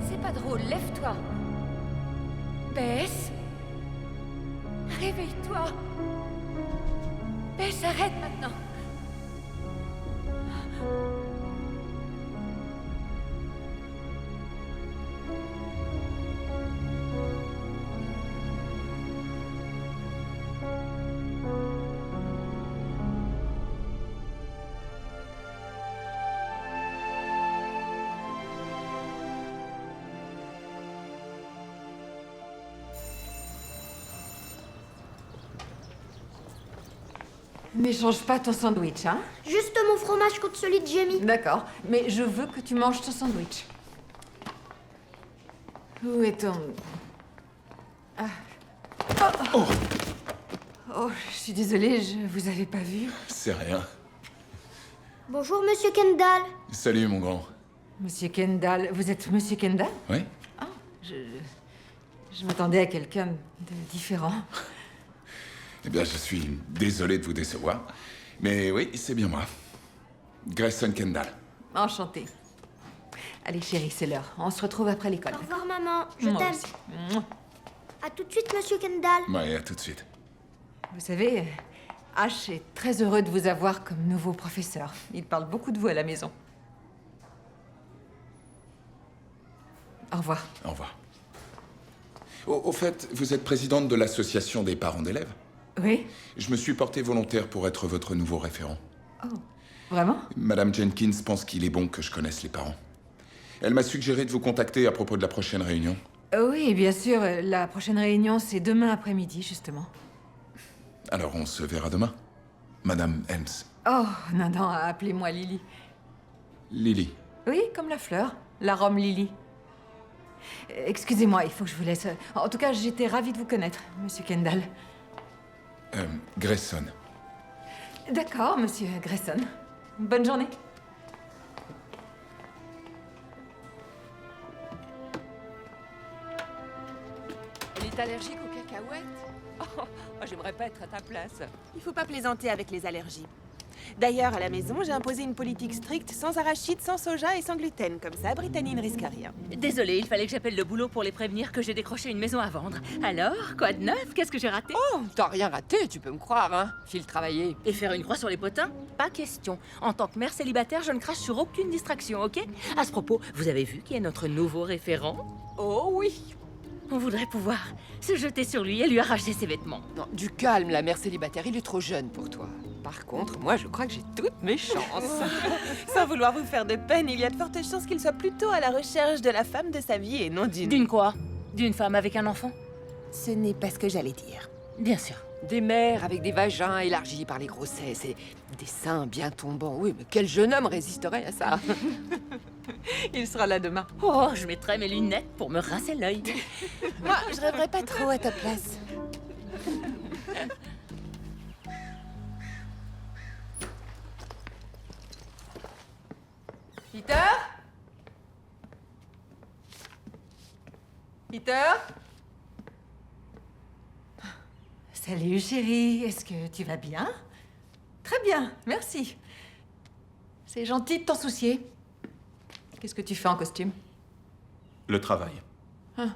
C'est pas drôle, lève-toi. Bess. Réveille-toi. Bess, arrête maintenant. N'échange pas ton sandwich, hein? Juste mon fromage contre celui de Jamie. D'accord, mais je veux que tu manges ton sandwich. Où est ton... Ah. Oh, oh, je suis désolée, je vous avais pas vu. C'est rien. Bonjour, Monsieur Kendall. Salut, mon grand. Monsieur Kendall, vous êtes Monsieur Kendall? Oui? Ah, je m'attendais à quelqu'un de différent. Eh bien, je suis désolé de vous décevoir. Mais oui, c'est bien moi. Grayson Kendall. Enchantée. Allez, chérie, c'est l'heure. On se retrouve après l'école. Au revoir, maman. Je Moi t'aime. aussi. Mouah. À tout de suite, Monsieur Kendall. Ouais, à tout de suite. Vous savez, Ash est très heureux de vous avoir comme nouveau professeur. Il parle beaucoup de vous à la maison. Au revoir. Au revoir. Au fait, vous êtes présidente de l'association des parents d'élèves? Oui? Je me suis porté volontaire pour être votre nouveau référent. Oh, vraiment? Madame Jenkins pense qu'il est bon que je connaisse les parents. Elle m'a suggéré de vous contacter à propos de la prochaine réunion. Oui, bien sûr. La prochaine réunion, c'est demain après-midi, justement. Alors, on se verra demain. Madame Helms. Oh, non, non, appelez-moi Lily. Lily. Oui, comme la fleur. L'arôme Lily. Excusez-moi, il faut que je vous laisse. En tout cas, j'étais ravie de vous connaître, Monsieur Kendall. Grayson. D'accord, Monsieur Grayson. Bonne journée. Elle est allergique aux cacahuètes? Oh, j'aimerais pas être à ta place. Il faut pas plaisanter avec les allergies. D'ailleurs, à la maison, j'ai imposé une politique stricte, sans arachides, sans soja et sans gluten. Comme ça, Brittany ne risque rien. Désolée, il fallait que j'appelle le boulot pour les prévenir que j'ai décroché une maison à vendre. Alors, quoi de neuf? Qu'est-ce que j'ai raté? Oh, t'as rien raté, tu peux me croire, hein. File travailler. Et faire une croix sur les potins? Pas question. En tant que mère célibataire, je ne crache sur aucune distraction, ok? À ce propos, vous avez vu qui est notre nouveau référent? Oh oui. On voudrait pouvoir se jeter sur lui et lui arracher ses vêtements. Non, du calme, la mère célibataire, il est trop jeune pour toi. Par contre, moi, je crois que j'ai toutes mes chances. Sans vouloir vous faire de peine, il y a de fortes chances qu'il soit plutôt à la recherche de la femme de sa vie et non d'une... D'une quoi? D'une femme avec un enfant? Ce n'est pas ce que j'allais dire. Bien sûr. Des mères avec des vagins élargis par les grossesses et des seins bien tombants. Oui, mais quel jeune homme résisterait à ça? Il sera là demain. Oh, je mettrai mes lunettes pour me rincer l'œil. Moi, je rêverais pas trop à ta place. Peter? Peter? Salut chérie, est-ce que tu vas bien? Très bien, merci. C'est gentil de t'en soucier. Qu'est-ce que tu fais en costume? Le travail. Ah,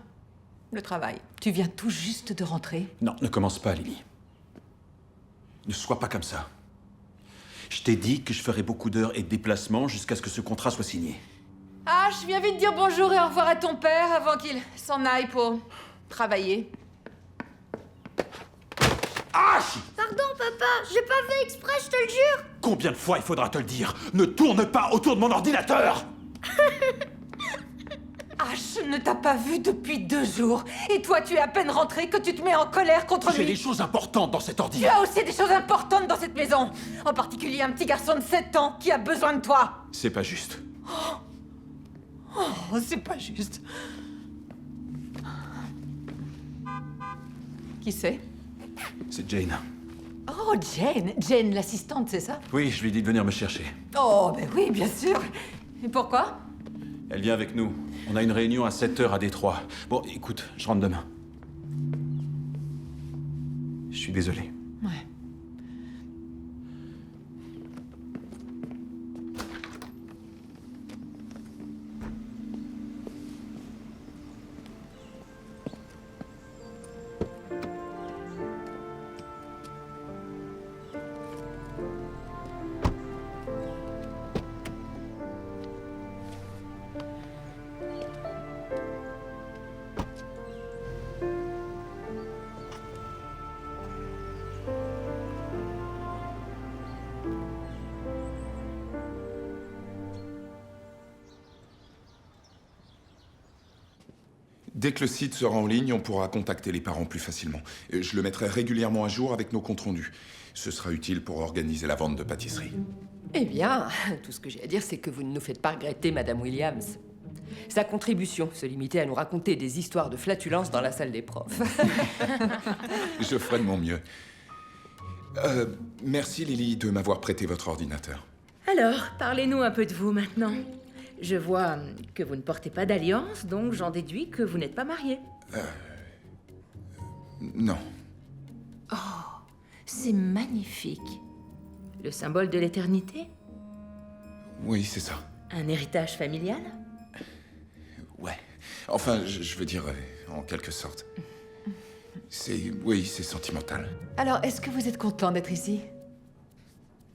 le travail. Tu viens tout juste de rentrer. Non, ne commence pas, Lily. Ne sois pas comme ça. Je t'ai dit que je ferais beaucoup d'heures et de déplacements jusqu'à ce que ce contrat soit signé. Ah, je viens vite dire bonjour et au revoir à ton père avant qu'il s'en aille pour travailler. Ah! Pardon, papa. J'ai pas fait exprès, je te le jure. Combien de fois il faudra te le dire? Ne tourne pas autour de mon ordinateur! Ash ne t'a pas vu depuis 2 jours. Et toi, tu es à peine rentré que tu te mets en colère contre J'ai lui. des choses importantes dans cet ordi. Tu as aussi des choses importantes dans cette maison. En particulier un petit garçon de 7 ans qui a besoin de toi. C'est pas juste. Oh, c'est pas juste. Qui c'est? C'est Jane. Oh, Jane. Jane, l'assistante, c'est ça? Oui, je lui ai dit de venir me chercher. Oh, ben oui, bien sûr. Et pourquoi? Elle vient avec nous. On a une réunion à 7h à Détroit. Bon, écoute, je rentre demain. Je suis désolé. Ouais. Dès que le site sera en ligne, on pourra contacter les parents plus facilement. Je le mettrai régulièrement à jour avec nos comptes rendus. Ce sera utile pour organiser la vente de pâtisserie. Eh bien, tout ce que j'ai à dire, c'est que vous ne nous faites pas regretter Madame Williams. Sa contribution se limitait à nous raconter des histoires de flatulence dans la salle des profs. Je ferai de mon mieux. Merci Lily de m'avoir prêté votre ordinateur. Alors, parlez-nous un peu de vous maintenant. Je vois que vous ne portez pas d'alliance, donc j'en déduis que vous n'êtes pas marié. Non. C'est magnifique. Le symbole de l'éternité? Oui, c'est ça. Un héritage familial? Ouais. Enfin, je veux dire, en quelque sorte. Oui, c'est sentimental. Alors, est-ce que vous êtes content d'être ici?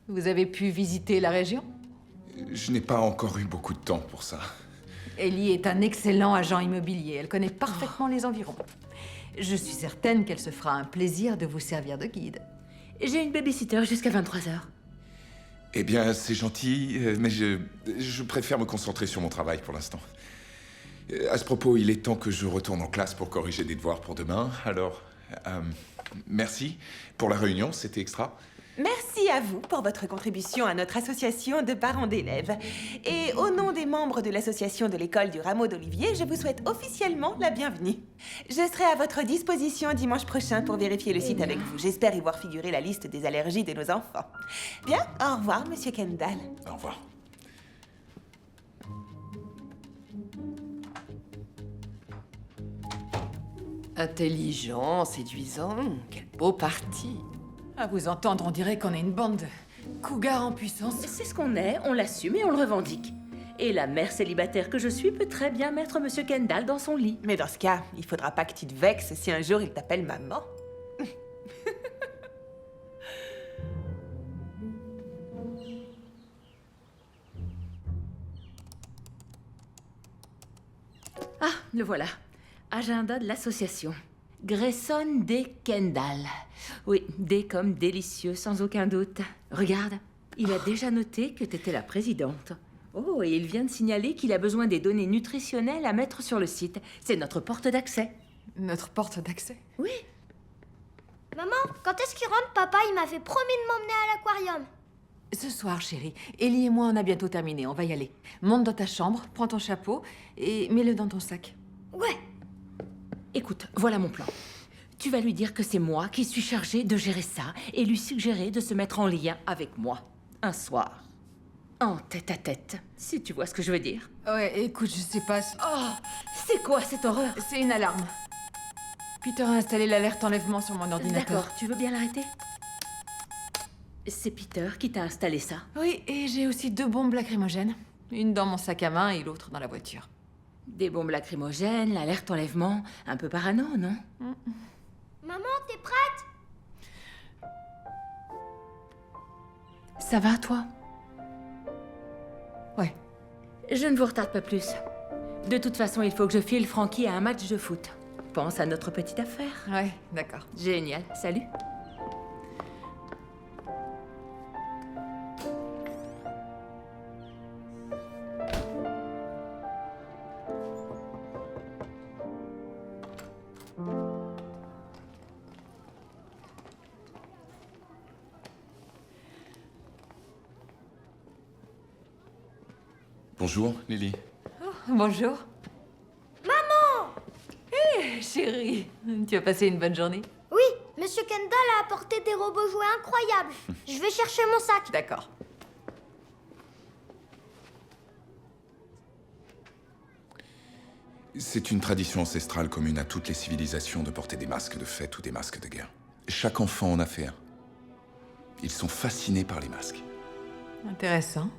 Vous avez pu visiter la région? Je n'ai pas encore eu beaucoup de temps pour ça. Ellie est un excellent agent immobilier. Elle connaît parfaitement les environs. Je suis certaine qu'elle se fera un plaisir de vous servir de guide. J'ai une babysitter jusqu'à 23h. Eh bien, c'est gentil, mais je préfère me concentrer sur mon travail pour l'instant. À ce propos, il est temps que je retourne en classe pour corriger des devoirs pour demain. Alors, merci pour la réunion, c'était extra. Merci à vous pour votre contribution à notre association de parents d'élèves. Et au nom des membres de l'association de l'école du Rameau d'Olivier, je vous souhaite officiellement la bienvenue. Je serai à votre disposition dimanche prochain pour vérifier le site avec vous. J'espère y voir figurer la liste des allergies de nos enfants. Bien, au revoir, Monsieur Kendall. Au revoir. Intelligent, séduisant, quel beau parti. À vous entendre, on dirait qu'on est une bande de cougars en puissance. C'est ce qu'on est, on l'assume et on le revendique. Et la mère célibataire que je suis peut très bien mettre Monsieur Kendall dans son lit. Mais dans ce cas, il faudra pas que tu te vexes si un jour il t'appelle maman. Ah, le voilà. Agenda de l'association. Grayson D. Kendall. Oui, D comme délicieux, sans aucun doute. Regarde, il a déjà noté que t'étais la présidente. Oh, et il vient de signaler qu'il a besoin des données nutritionnelles à mettre sur le site. C'est notre porte d'accès. Notre porte d'accès? Oui. Maman, quand est-ce qu'il rentre? Papa, il m'avait promis de m'emmener à l'aquarium. Ce soir, chérie. Ellie et moi, on a bientôt terminé. On va y aller. Monte dans ta chambre, prends ton chapeau et mets-le dans ton sac. Ouais. Écoute, voilà mon plan. Tu vas lui dire que c'est moi qui suis chargée de gérer ça et lui suggérer de se mettre en lien avec moi. Un soir. En tête-à-tête, si tu vois ce que je veux dire. Ouais, écoute, je sais pas. Oh, c'est quoi cette horreur? C'est une alarme. Peter a installé l'alerte enlèvement sur mon ordinateur. D'accord, tu veux bien l'arrêter? C'est Peter qui t'a installé ça. Oui, et j'ai aussi 2 bombes lacrymogènes. Une dans mon sac à main et l'autre dans la voiture. Des bombes lacrymogènes, l'alerte enlèvement, un peu parano, non? Maman, t'es prête? Ça va, toi? Ouais. Je ne vous retarde pas plus. De toute façon, il faut que je file Frankie à un match de foot. Pense à notre petite affaire. Ouais, d'accord. Génial, salut. Bonjour, Lily. Bonjour. Maman! Hé, chérie, tu as passé une bonne journée? Oui, Monsieur Kendall a apporté des robots jouets incroyables. Je vais chercher mon sac. D'accord. C'est une tradition ancestrale commune à toutes les civilisations de porter des masques de fête ou des masques de guerre. Chaque enfant en a fait un. Ils sont fascinés par les masques. Intéressant.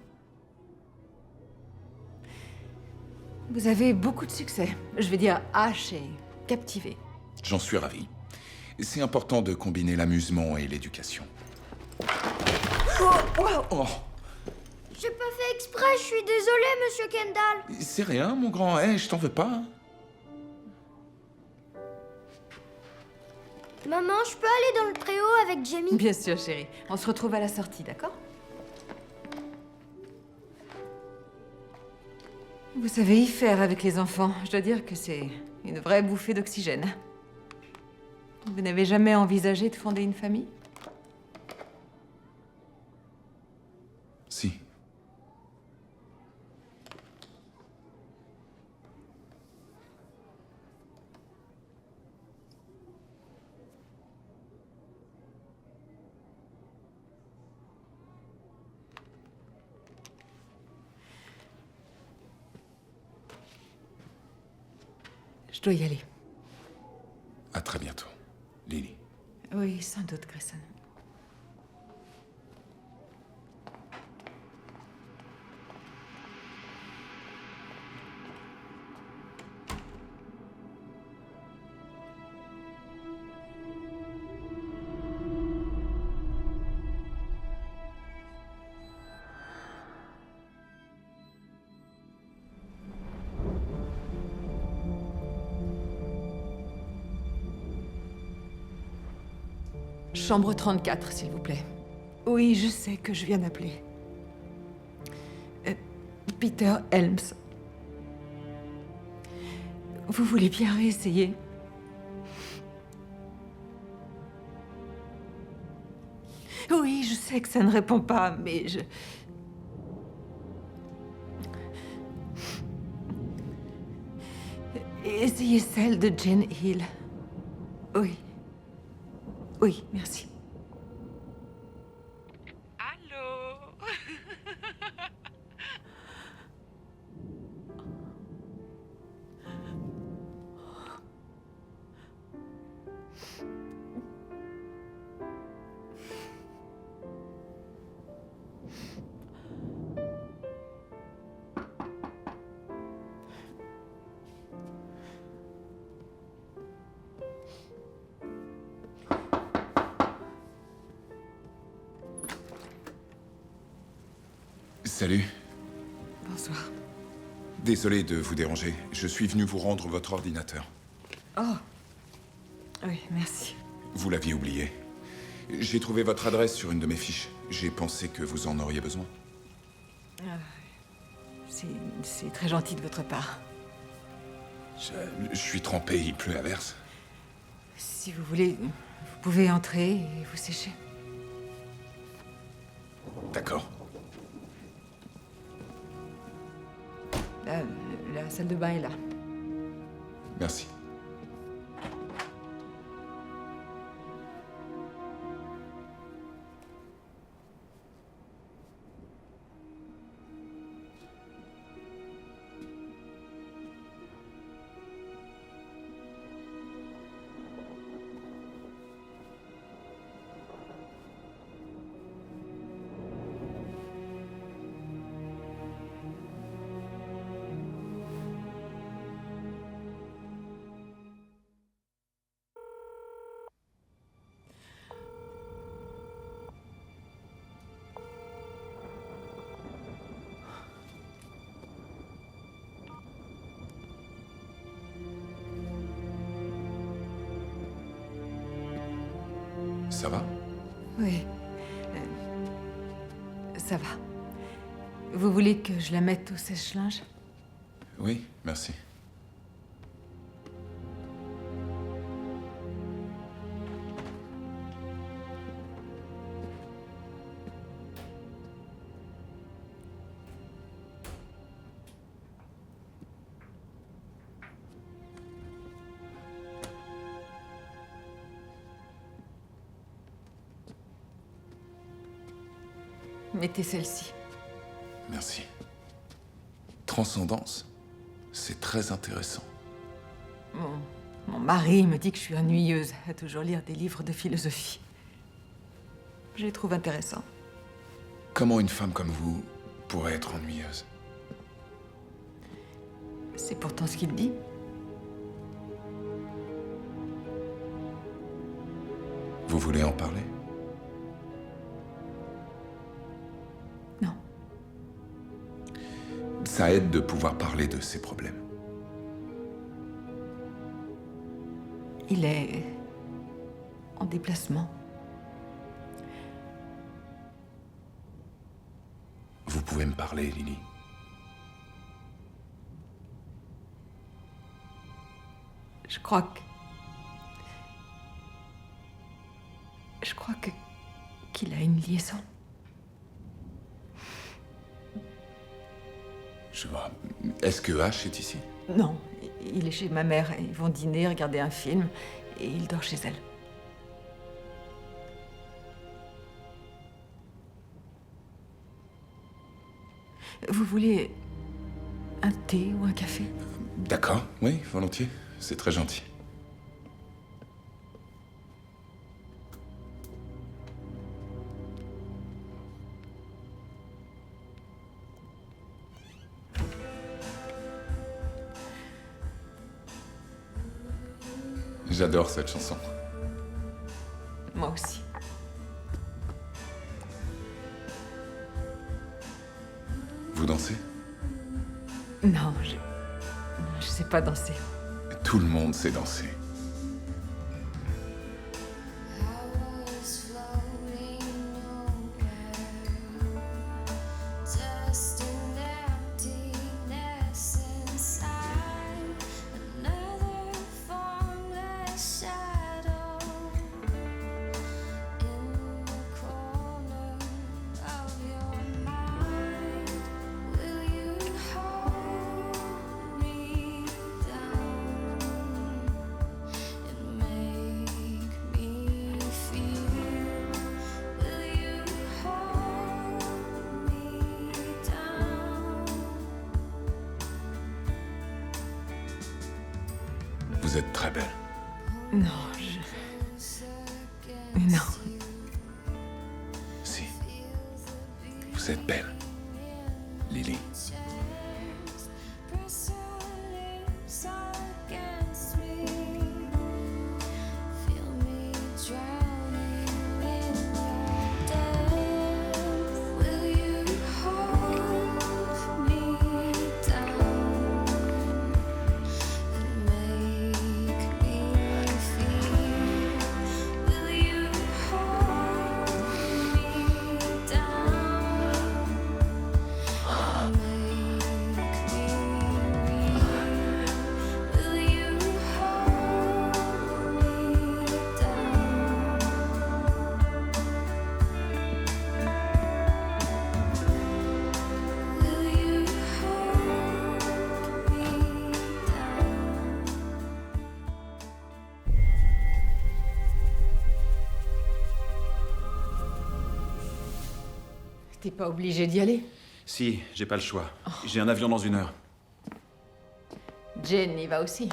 Vous avez beaucoup de succès. Je vais dire haché, captivé. J'en suis ravi. C'est important de combiner l'amusement et l'éducation. Oh, J'ai pas fait exprès, je suis désolée, Monsieur Kendall. c'est rien, mon grand. Je t'en veux pas. Maman, je peux aller dans le préau avec Jamie? Bien sûr, chérie. On se retrouve à la sortie, d'accord? Vous savez y faire avec les enfants. Je dois dire que c'est une vraie bouffée d'oxygène. Vous n'avez jamais envisagé de fonder une famille? Si. Je dois y aller. À très bientôt, Lily. Oui, sans doute, Grayson. Chambre 34, s'il vous plaît. Oui, je sais que je viens d'appeler. Peter Helms. Vous voulez bien réessayer? Oui, je sais que ça ne répond pas, mais je... Essayez celle de Jane Hill. Oui. Oui, merci. Allô? Salut. Bonsoir. Désolé de vous déranger. Je suis venu vous rendre votre ordinateur. Oh. Oui, merci. Vous l'aviez oublié. J'ai trouvé votre adresse sur une de mes fiches. J'ai pensé que vous en auriez besoin. C'est très gentil de votre part. Je suis trempé, il pleut à verse. Si vous voulez, vous pouvez entrer et vous sécher. D'accord. La salle de bain est là. Merci. Ça va? Oui. Ça va. Vous voulez que je la mette au sèche-linge? Oui, merci. Mettez celle-ci. Merci. Transcendance, c'est très intéressant. Mon mari me dit que je suis ennuyeuse à toujours lire des livres de philosophie. Je les trouve intéressants. Comment une femme comme vous pourrait être ennuyeuse? C'est pourtant ce qu'il dit. Vous voulez en parler? Non. Ça aide de pouvoir parler de ses problèmes. Il est en déplacement. Vous pouvez me parler, Lily. Je crois qu'il a une liaison. Je vois. Est-ce que H est ici? Non, il est chez ma mère. Ils vont dîner, regarder un film, et il dort chez elle. Vous voulez un thé ou un café? D'accord, oui, volontiers. C'est très gentil. J'adore cette chanson. Moi aussi. Vous dansez? Non, je sais pas danser. Tout le monde sait danser. Vous êtes très belle. Non, Non. Si. Vous êtes belle. Lily. T'es pas obligé d'y aller. Si, j'ai pas le choix. J'ai un avion dans 1 heure. Jane y va aussi.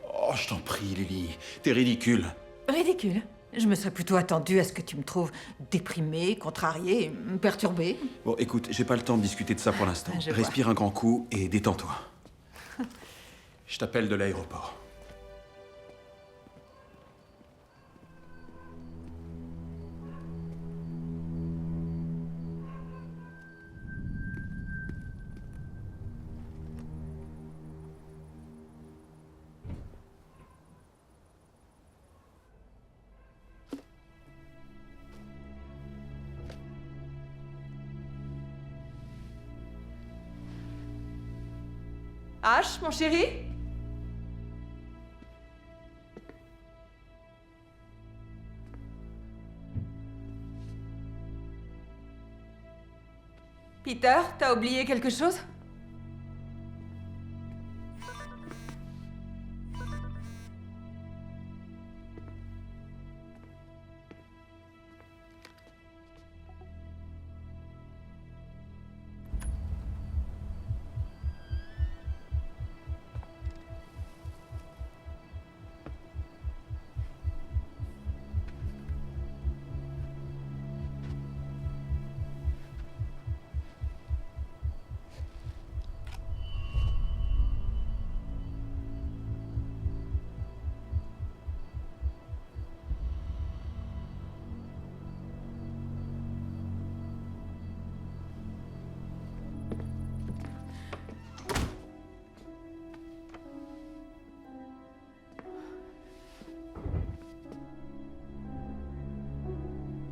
Oh, je t'en prie, Lily. T'es ridicule. Ridicule. Je me serais plutôt attendue à ce que tu me trouves déprimée, contrariée, perturbée. Bon, écoute, j'ai pas le temps de discuter de ça pour l'instant. Je vois. Respire un grand coup et détends-toi. Je t'appelle de l'aéroport. H, mon chéri? Peter, t'as oublié quelque chose?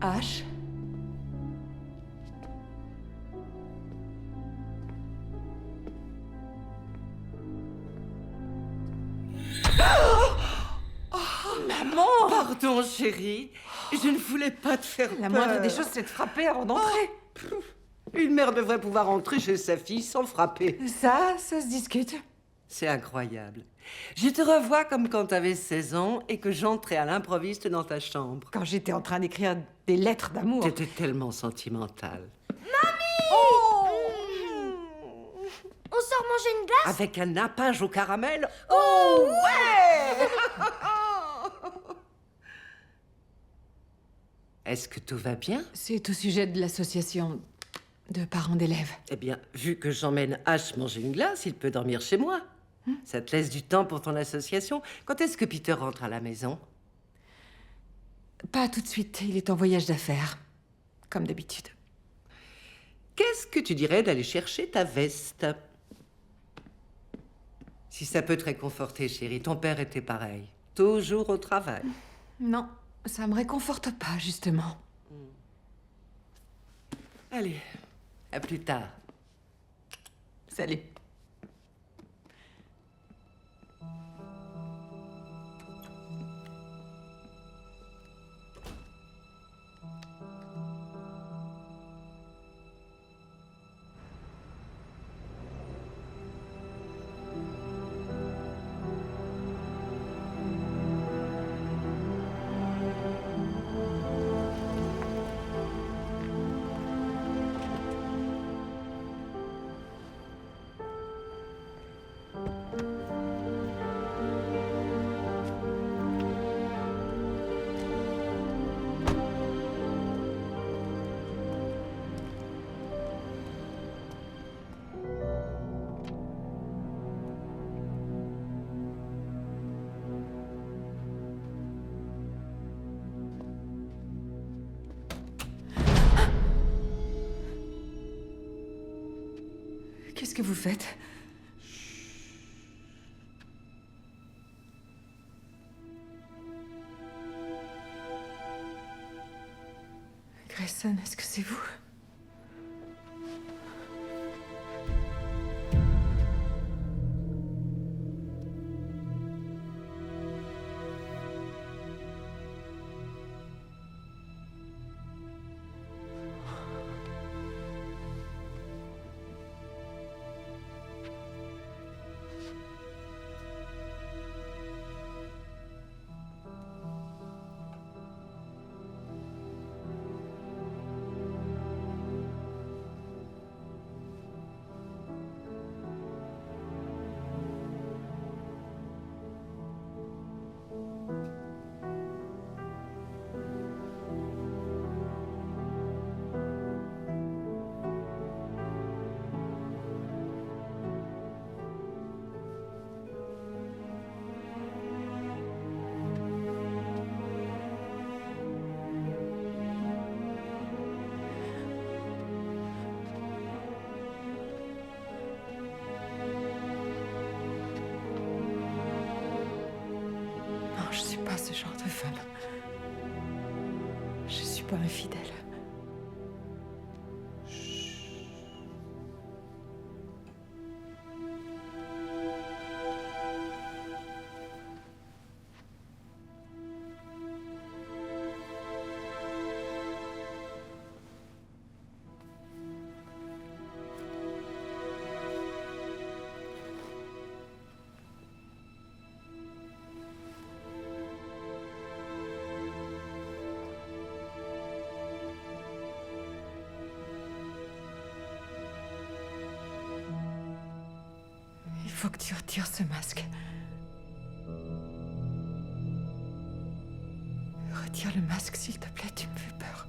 H? Pardon, chérie. Je ne voulais pas te faire La peur. moindre des choses, c'est de frapper avant d'entrer. Une mère devrait pouvoir entrer chez sa fille sans frapper. Ça se discute. C'est incroyable. Je te revois comme quand t'avais 16 ans et que j'entrais à l'improviste dans ta chambre. Quand j'étais en train d'écrire des lettres d'amour. T'étais tellement sentimentale. On sort manger une glace? Avec un nappage au caramel. Oh ouais. Est-ce que tout va bien? C'est au sujet de l'association de parents d'élèves. Eh bien, vu que j'emmène H manger une glace, il peut dormir chez moi. Ça te laisse du temps pour ton association. Quand est-ce que Peter rentre à la maison? Pas tout de suite, il est en voyage d'affaires. Comme d'habitude. Qu'est-ce que tu dirais d'aller chercher ta veste? Si ça peut te réconforter, chérie, ton père était pareil. Toujours au travail. Non, ça me réconforte pas, justement. Allez, à plus tard. Salut. Qu'est-ce que vous faites? Grayson, est-ce que c'est vous? Non, je suis pas ce genre de femme. Je suis pas infidèle. Il faut que tu retires ce masque. Retire le masque, s'il te plaît, tu me fais peur.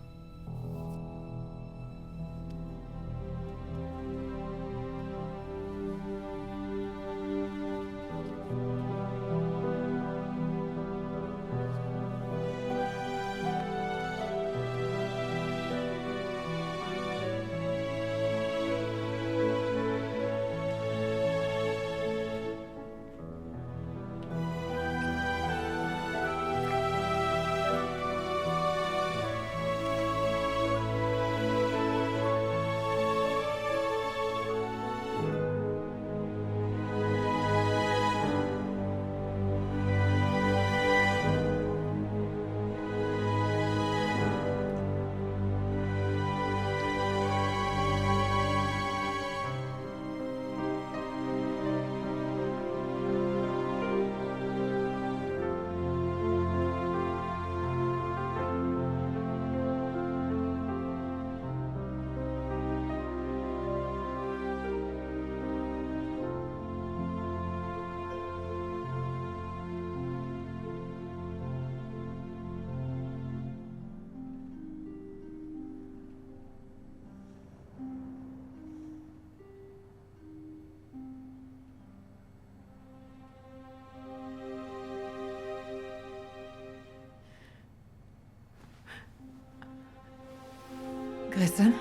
Grayson?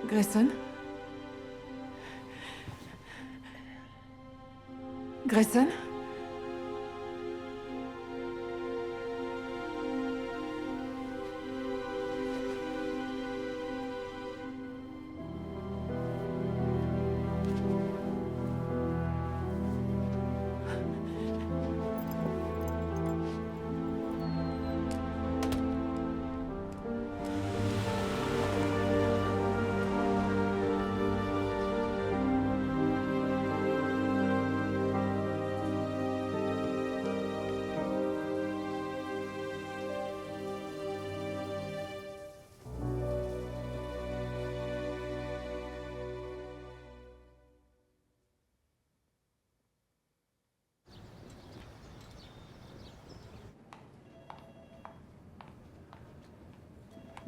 Grayson? Grayson?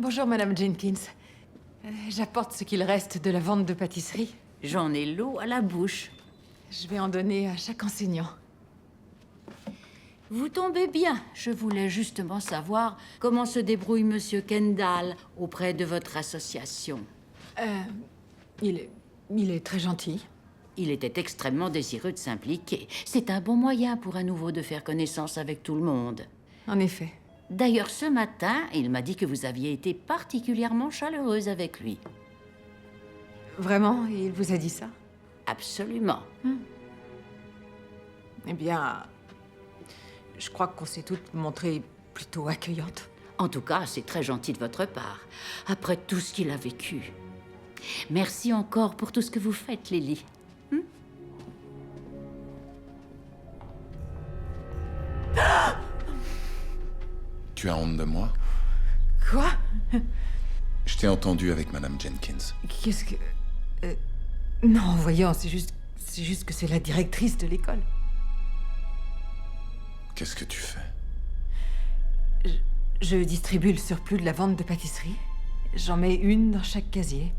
Bonjour, Madame Jenkins. J'apporte ce qu'il reste de la vente de pâtisserie. J'en ai l'eau à la bouche. Je vais en donner à chaque enseignant. Vous tombez bien. Je voulais justement savoir comment se débrouille Monsieur Kendall auprès de votre association. Il est très gentil. Il était extrêmement désireux de s'impliquer. C'est un bon moyen pour un nouveau de faire connaissance avec tout le monde. En effet. D'ailleurs, ce matin, il m'a dit que vous aviez été particulièrement chaleureuse avec lui. Vraiment? Il vous a dit ça? Absolument. Eh bien, je crois qu'on s'est toutes montrées plutôt accueillantes. En tout cas, c'est très gentil de votre part, après tout ce qu'il a vécu. Merci encore pour tout ce que vous faites, Lily. Tu as honte de moi? Quoi? Je t'ai entendu avec Madame Jenkins. Qu'est-ce que... Non, voyons, c'est juste que c'est la directrice de l'école. Qu'est-ce que tu fais? Je distribue le surplus de la vente de pâtisserie. J'en mets une dans chaque casier.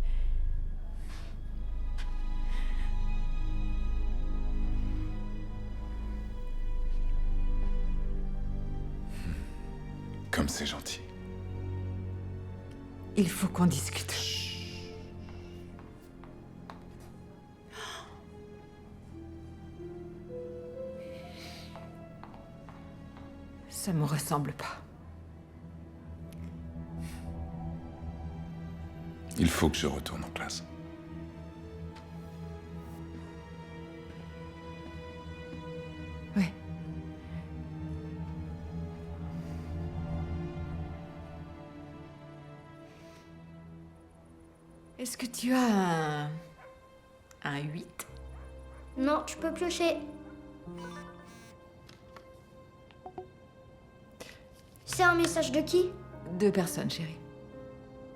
Comme c'est gentil. Il faut qu'on discute. Ça me ressemble pas. Il faut que je retourne en classe. Oui. Est-ce que tu as un 8? Non, je peux piocher. C'est un message de qui? 2 personnes, chérie.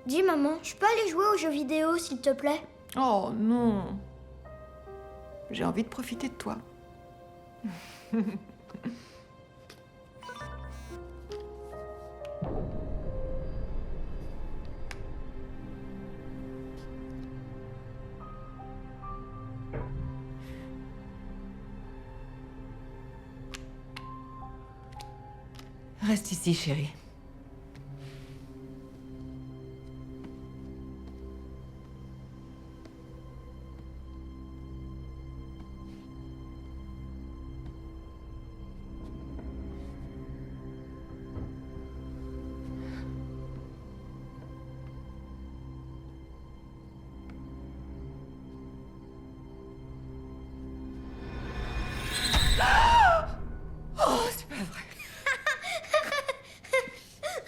Dis maman, je peux aller jouer aux jeux vidéo s'il te plaît? Oh non. J'ai envie de profiter de toi. Reste ici, chérie.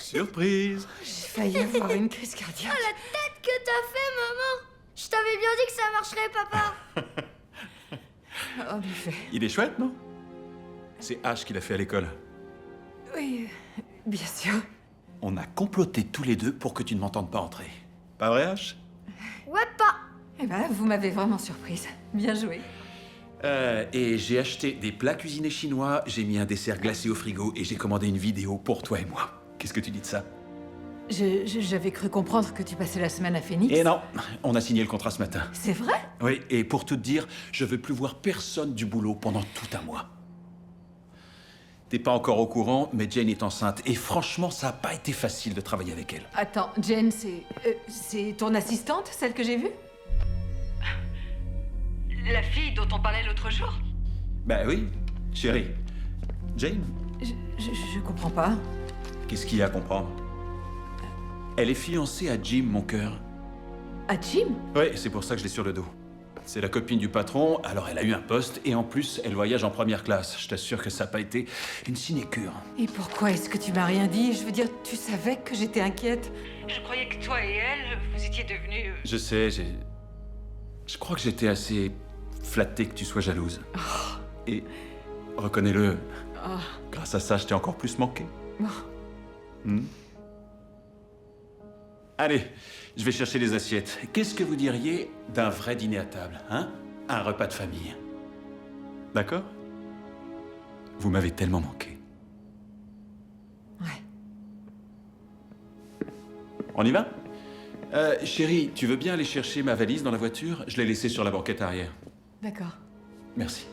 Surprise! J'ai failli avoir une crise cardiaque. La tête que t'as fait, maman! Je t'avais bien dit que ça marcherait, papa! En effet. Il est chouette, non? C'est H qui l'a fait à l'école. Oui, bien sûr. On a comploté tous les deux pour que tu ne m'entendes pas entrer. Pas vrai, H? Ouais, pas! Eh ben, vous m'avez vraiment surprise. Bien joué. Et j'ai acheté des plats cuisinés chinois, j'ai mis un dessert glacé au frigo et j'ai commandé une vidéo pour toi et moi. Qu'est-ce que tu dis de ça? J'avais cru comprendre que tu passais la semaine à Phoenix. Et non, on a signé le contrat ce matin. C'est vrai? Oui, et pour tout te dire, je veux plus voir personne du boulot pendant tout un mois. T'es pas encore au courant, mais Jane est enceinte. Et franchement, ça a pas été facile de travailler avec elle. Attends, Jane, c'est ton assistante, celle que j'ai vue? La fille dont on parlait l'autre jour? Bah oui, chérie. Jane, Je comprends pas. qu'est-ce qu'il y a à comprendre? Elle est fiancée à Jim, mon cœur. À Jim? Ouais, c'est pour ça que je l'ai sur le dos. C'est la copine du patron, alors elle a eu un poste, et en plus, elle voyage en première classe. Je t'assure que ça n'a pas été une sinécure. Et pourquoi est-ce que tu m'as rien dit? Je veux dire, tu savais que j'étais inquiète. Je croyais que toi et elle, vous étiez devenus... Je sais, je crois que j'étais assez flatté que tu sois jalouse. Et, reconnais-le, grâce à ça, je t'ai encore plus manqué. Hmm. Allez, je vais chercher les assiettes. Qu'est-ce que vous diriez d'un vrai dîner à table, hein? Un repas de famille. D'accord? Vous m'avez tellement manqué. Ouais. On y va? Chérie, tu veux bien aller chercher ma valise dans la voiture? Je l'ai laissée sur la banquette arrière. D'accord. Merci.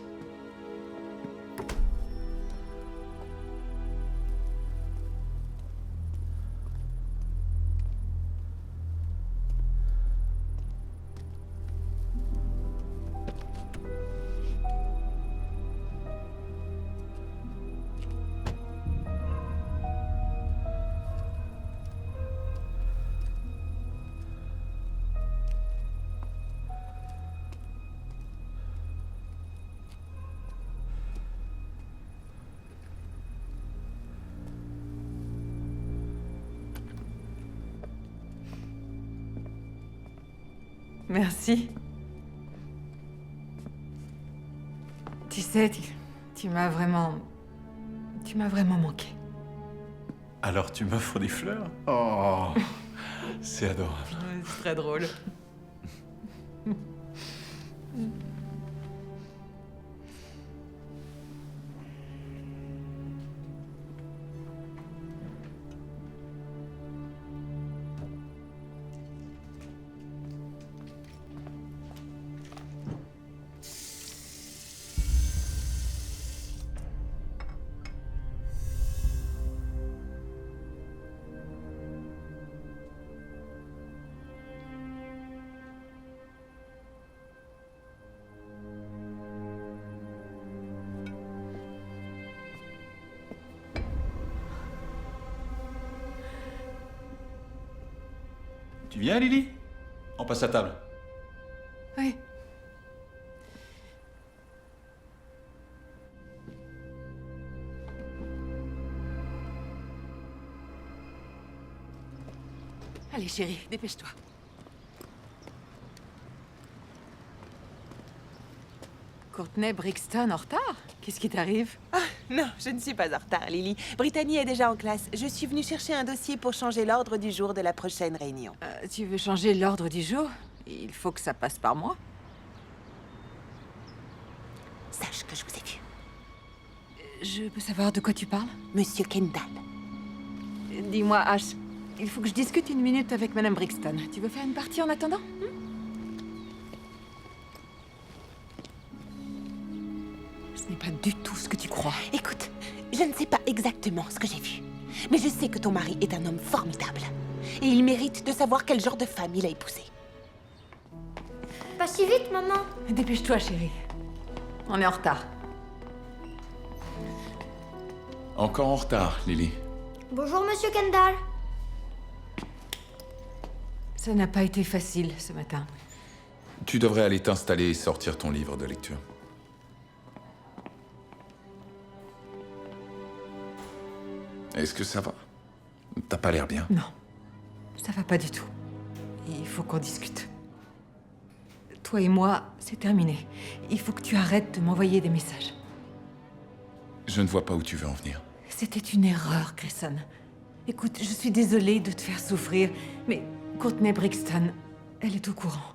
Merci. Tu sais, tu m'as vraiment... Tu m'as vraiment manqué. Alors tu m'offres des fleurs? Oh, c'est adorable. C'est très drôle. Tu viens, Lily? On passe à table. Oui. Allez, chérie, dépêche-toi. Courtney Brixton en retard? Qu'est-ce qui t'arrive? Non, je ne suis pas en retard, Lily. Brittany est déjà en classe. Je suis venue chercher un dossier pour changer l'ordre du jour de la prochaine réunion. Tu veux changer l'ordre du jour? Il faut que ça passe par moi. Sache que je vous ai vu. Je peux savoir de quoi tu parles? Monsieur Kendall. Dis-moi, Ash, il faut que je discute une minute avec Madame Brixton. Tu veux faire une partie en attendant? Ce n'est pas du tout ce que tu crois. Écoute, je ne sais pas exactement ce que j'ai vu. Mais je sais que ton mari est un homme formidable. Et il mérite de savoir quel genre de femme il a épousé. Pas si vite, maman. Dépêche-toi, chérie. On est en retard. Encore en retard, Lily. Bonjour, Monsieur Kendall. Ça n'a pas été facile ce matin. Tu devrais aller t'installer et sortir ton livre de lecture. Est-ce que ça va? T'as pas l'air bien. Non, ça va pas du tout. Il faut qu'on discute. Toi et moi, c'est terminé. Il faut que tu arrêtes de m'envoyer des messages. Je ne vois pas où tu veux en venir. C'était une erreur, Grayson. Écoute, je suis désolée de te faire souffrir, mais Courtney Brixton, elle est au courant.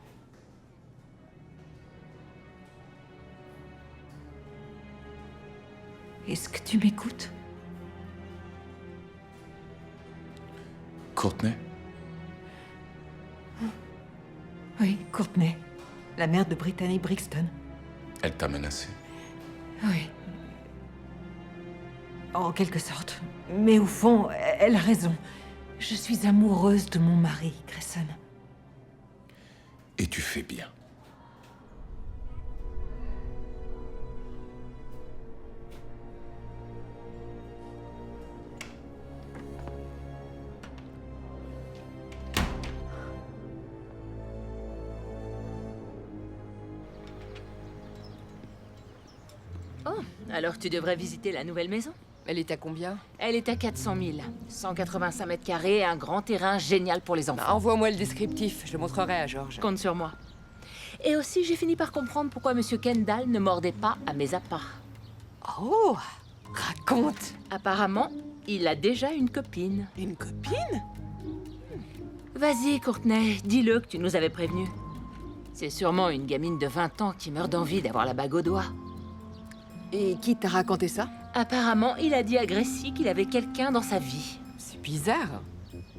Est-ce que tu m'écoutes? Courtney? Oui, Courtney. La mère de Brittany Brixton. Elle t'a menacé. Oui. En quelque sorte. Mais au fond, elle a raison. Je suis amoureuse de mon mari, Grayson. Et tu fais bien. Oh, alors tu devrais visiter la nouvelle maison. Elle est à combien? Elle est à 400 000. 185 mètres carrés, un grand terrain génial pour les enfants. Bah, envoie-moi le descriptif, je le montrerai à George. Compte sur moi. Et aussi, j'ai fini par comprendre pourquoi Monsieur Kendall ne mordait pas à mes appâts. Oh, raconte. Apparemment, il a déjà une copine. Une copine? Vas-y, Courtney, dis-le que tu nous avais prévenu. C'est sûrement une gamine de 20 ans qui meurt d'envie d'avoir la bague au doigt. Et qui t'a raconté ça? Apparemment, il a dit à Gracie qu'il avait quelqu'un dans sa vie. C'est bizarre.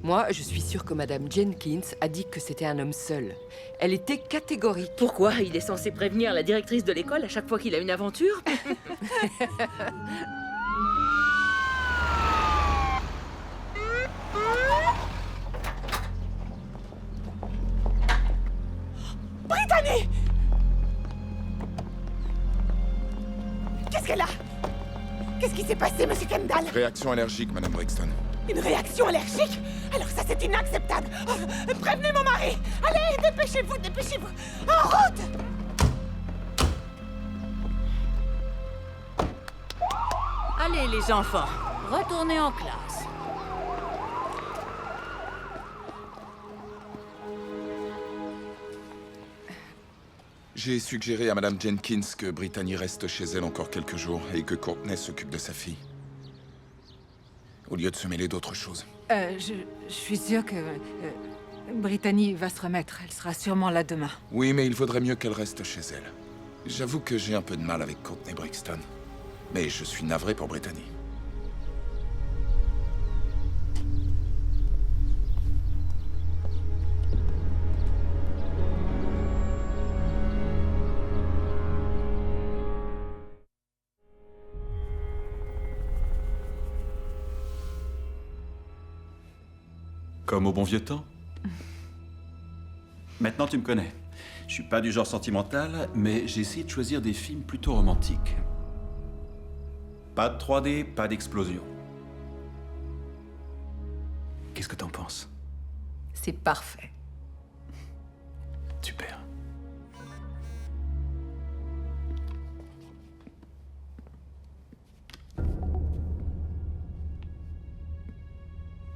Moi, je suis sûre que Madame Jenkins a dit que c'était un homme seul. Elle était catégorique. Pourquoi? Il est censé prévenir la directrice de l'école à chaque fois qu'il a une aventure? Brittany! Qu'est-ce qu'elle a? Qu'est-ce qui s'est passé, Monsieur Kendall? Réaction allergique, Madame Brixton. Une réaction allergique? Alors ça, c'est inacceptable. Oh, prévenez mon mari. Allez, dépêchez-vous, dépêchez-vous. En route! Allez, les enfants, retournez en classe. J'ai suggéré à Madame Jenkins que Brittany reste chez elle encore quelques jours et que Courtney s'occupe de sa fille. Au lieu de se mêler d'autres choses. Je suis sûre que Brittany va se remettre. Elle sera sûrement là demain. Oui, mais il vaudrait mieux qu'elle reste chez elle. J'avoue que j'ai un peu de mal avec Courtney Brixton. Mais je suis navré pour Brittany. Comme au bon vieux temps. Maintenant, tu me connais. Je suis pas du genre sentimental, mais j'ai essayé de choisir des films plutôt romantiques. Pas de 3D, pas d'explosion. Qu'est-ce que t'en penses? C'est parfait. Super.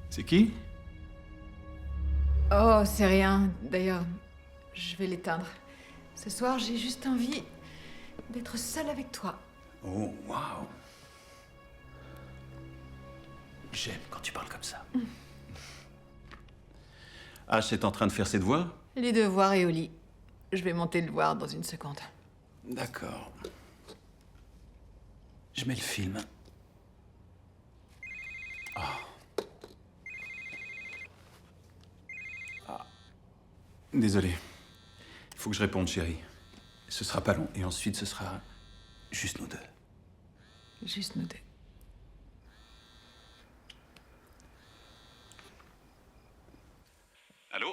C'est qui? Oh, c'est rien. D'ailleurs, je vais l'éteindre. Ce soir, j'ai juste envie d'être seule avec toi. Oh, waouh. J'aime quand tu parles comme ça. Ash est en train de faire ses devoirs? Les devoirs et au lit. Je vais monter le voir dans une seconde. D'accord. Je mets le film. Oh. Ah. Désolé. Il faut que je réponde, chérie. Ce sera pas long. Et ensuite, ce sera juste nous deux. Juste nous deux. Allô?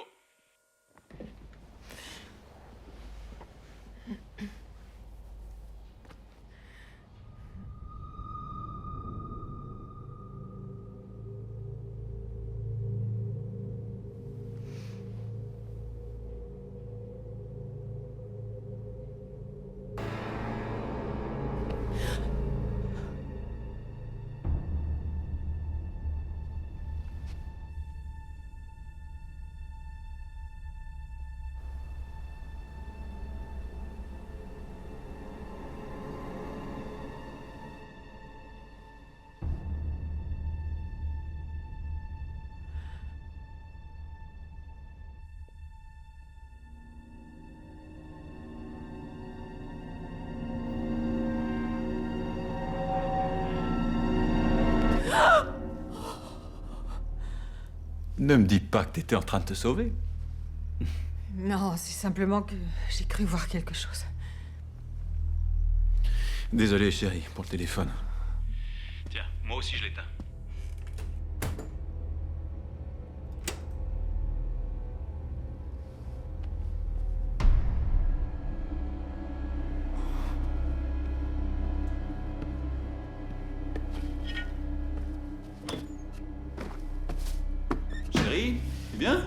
Ne me dis pas que t'étais en train de te sauver. Non, c'est simplement que j'ai cru voir quelque chose. Désolé, chérie, pour le téléphone. Tiens, Moi aussi, je l'éteins. Chérie, tu bien?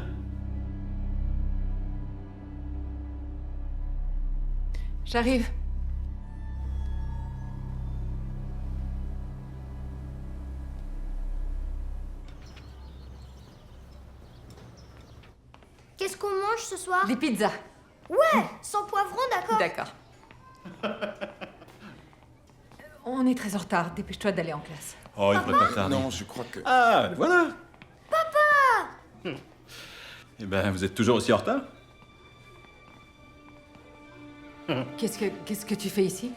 J'arrive. Qu'est-ce qu'on mange ce soir? Des pizzas. Ouais, sans poivron, d'accord. D'accord. On est très en retard. Dépêche-toi d'aller en classe. Oh, il devrait pas tarder. Non, je crois que... Ah, voilà. Papa. Eh ben, vous êtes toujours aussi en retard? Qu'est-ce que tu fais ici?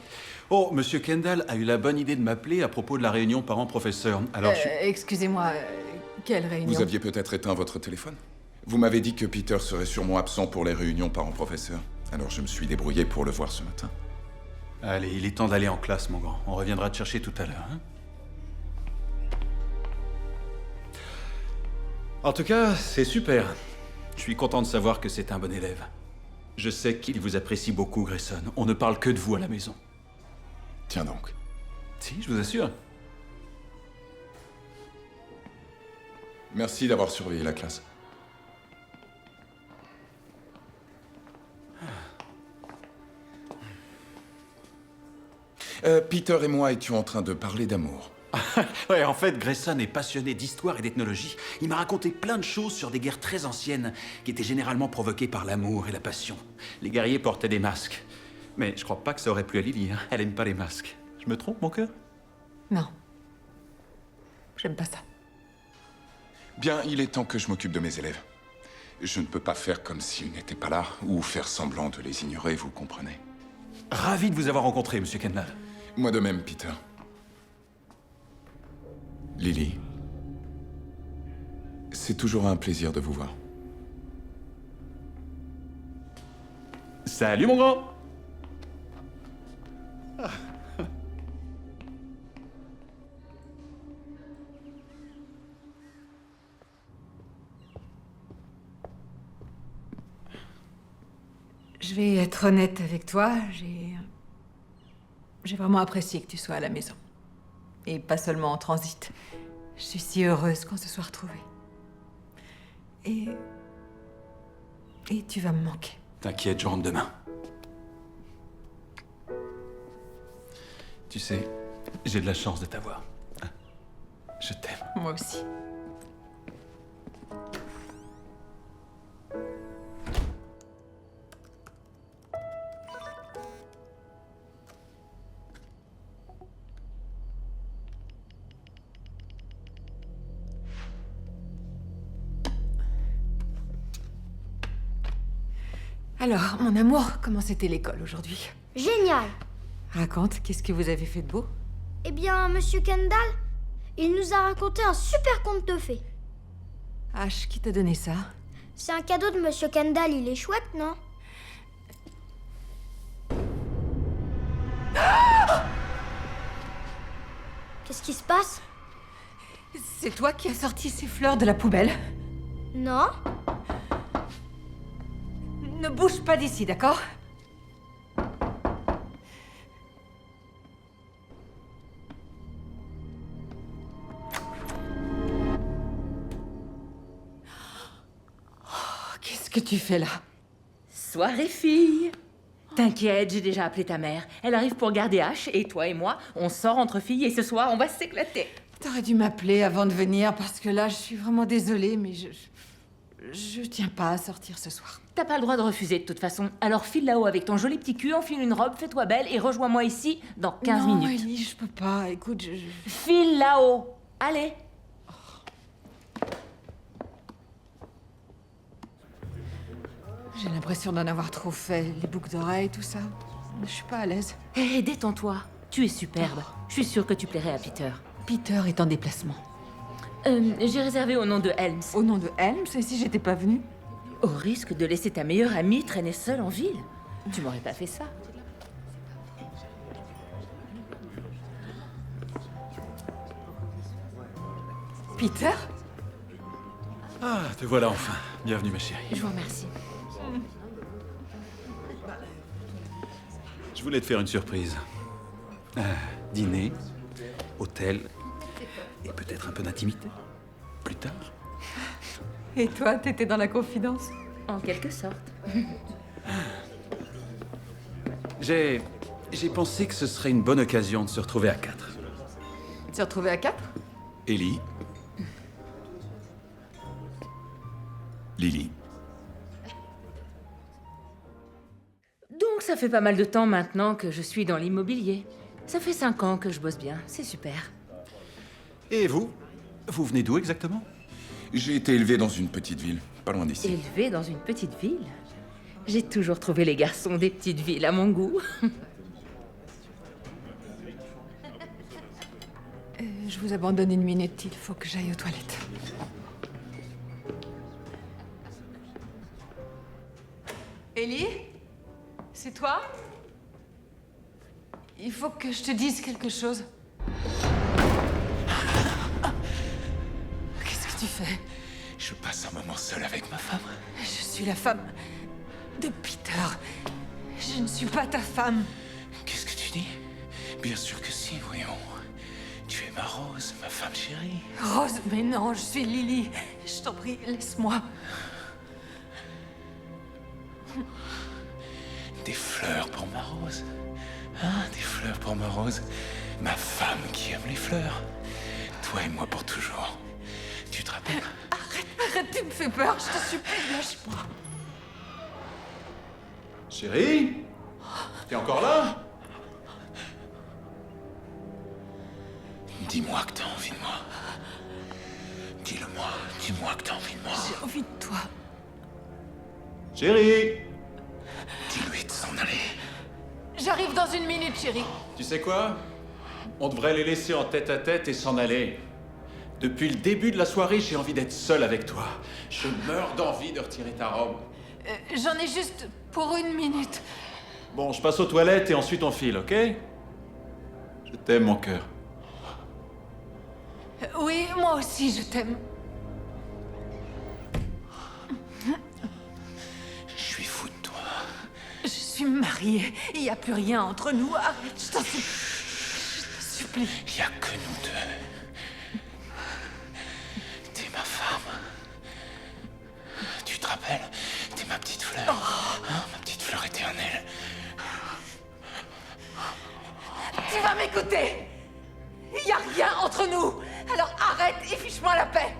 Oh, Monsieur Kendall a eu la bonne idée de m'appeler à propos de la réunion parents-professeurs. Alors, Excusez-moi, quelle réunion? Vous aviez peut-être éteint votre téléphone? Vous m'avez dit que Peter serait sûrement absent pour les réunions parents-professeurs. Alors je me suis débrouillé pour le voir ce matin. Allez, il est temps d'aller en classe, mon grand. On reviendra te chercher tout à l'heure, hein? En tout cas, c'est super. Je suis content de savoir que c'est un bon élève. Je sais qu'il vous apprécie beaucoup, Grayson. On ne parle que de vous à la maison. Tiens donc. Si, je vous assure. Merci d'avoir surveillé la classe. Peter et moi étions en train de parler d'amour. Ouais, en fait, Grayson est passionné d'histoire et d'ethnologie. Il m'a raconté plein de choses sur des guerres très anciennes qui étaient généralement provoquées par l'amour et la passion. Les guerriers portaient des masques. Mais je crois pas que ça aurait plu à Lily, hein. Elle aime pas les masques. Je me trompe, mon cœur? Non. J'aime pas ça. Bien, il est temps que je m'occupe de mes élèves. Je ne peux pas faire comme s'ils n'étaient pas là, ou faire semblant de les ignorer, vous comprenez. Ravi de vous avoir rencontré, Monsieur Kendall. Moi de même, Peter. Lily. C'est toujours un plaisir de vous voir. Salut, mon grand! Je vais être honnête avec toi, j'ai vraiment apprécié que tu sois à la maison. Et pas seulement en transit. Je suis si heureuse qu'on se soit retrouvés. Et tu vas me manquer. T'inquiète, je rentre demain. Tu sais, j'ai de la chance de t'avoir. Je t'aime. Moi aussi. Alors, mon amour, comment c'était l'école aujourd'hui? Génial. Raconte, qu'est-ce que vous avez fait de beau? Eh bien, Monsieur Kendall, il nous a raconté un super conte de fées. Ash, qui t'a donné ça? C'est un cadeau de Monsieur Kendall, il est chouette, non? Qu'est-ce qui se passe? C'est toi qui as sorti ces fleurs de la poubelle? Non? Ne bouge pas d'ici, d'accord? Qu'est-ce que tu fais là? Soirée fille. T'inquiète, j'ai déjà appelé ta mère. Elle arrive pour garder Ash et toi et moi, on sort entre filles et ce soir, on va s'éclater. T'aurais dû m'appeler avant de venir parce que là, je suis vraiment désolée, mais je tiens pas à sortir ce soir. T'as pas le droit de refuser de toute façon. Alors file là-haut avec ton joli petit cul, enfile une robe, fais-toi belle et rejoins-moi ici dans 15 non, minutes. Ellie, je peux pas. Écoute, File là-haut. Allez. J'ai l'impression d'en avoir trop fait. Les boucles d'oreilles, tout ça. Je suis pas à l'aise. Hé, détends-toi. Tu es superbe. Je suis sûre que tu plairais à Peter. Peter est en déplacement. J'ai réservé au nom de Helms. Au nom de Helms? Et si j'étais pas venue? Au risque de laisser ta meilleure amie traîner seule en ville. Tu m'aurais pas fait ça. Peter? Ah, te voilà enfin. Bienvenue, ma chérie. Je vous remercie. Je voulais te faire une surprise. Dîner, hôtel, et peut-être un peu d'intimité. Plus tard. Et toi, t'étais dans la confidence? En quelque sorte. J'ai pensé que ce serait une bonne occasion de se retrouver à 4. Tu es retrouvé à 4? Ellie. Lily. Donc ça fait pas mal de temps maintenant que je suis dans l'immobilier. Ça fait 5 ans que je bosse bien, c'est super. Et vous? Vous venez d'où exactement? J'ai été élevé dans une petite ville, pas loin d'ici. Élevé dans une petite ville? J'ai toujours trouvé les garçons des petites villes à mon goût. Je vous abandonne une minute, il faut que j'aille aux toilettes. Ellie? C'est toi? Il faut que je te dise quelque chose. Qu'est-ce que tu fais? Je passe un moment seul avec ma femme. Je suis la femme de Peter. Je ne suis pas ta femme. Qu'est-ce que tu dis? Bien sûr que si, voyons. Tu es ma Rose, ma femme chérie. Rose, mais non, je suis Lily. Je t'en prie, laisse-moi. Des fleurs pour ma Rose. Hein, des fleurs pour ma Rose. Ma femme qui aime les fleurs. Toi et moi pour toujours. Tu te rappelles? Arrête, tu me fais peur, je te supplie, lâche-moi. Chérie? T'es encore là? Dis-moi que t'as envie de moi. Dis-le-moi. Dis-moi que t'as envie de moi. J'ai envie de toi. Chérie? Dis-lui de s'en aller. J'arrive dans une minute, chérie. Tu sais quoi? On devrait les laisser en tête-à-tête et s'en aller. Depuis le début de la soirée, j'ai envie d'être seul avec toi. Je meurs d'envie de retirer ta robe. J'en ai juste pour une minute. Bon, je passe aux toilettes et ensuite on file, ok? Je t'aime, mon cœur. Oui, moi aussi, je t'aime. Je suis fou de toi. Je suis mariée. Il n'y a plus rien entre nous. Arrête, je t'en supplie. Je te supplie. Il n'y a que nous deux. T'es ma femme. Tu te rappelles? T'es ma petite fleur. Hein, ma petite fleur éternelle. Tu vas m'écouter. Il n'y a rien entre nous. Alors arrête et fiche-moi la paix.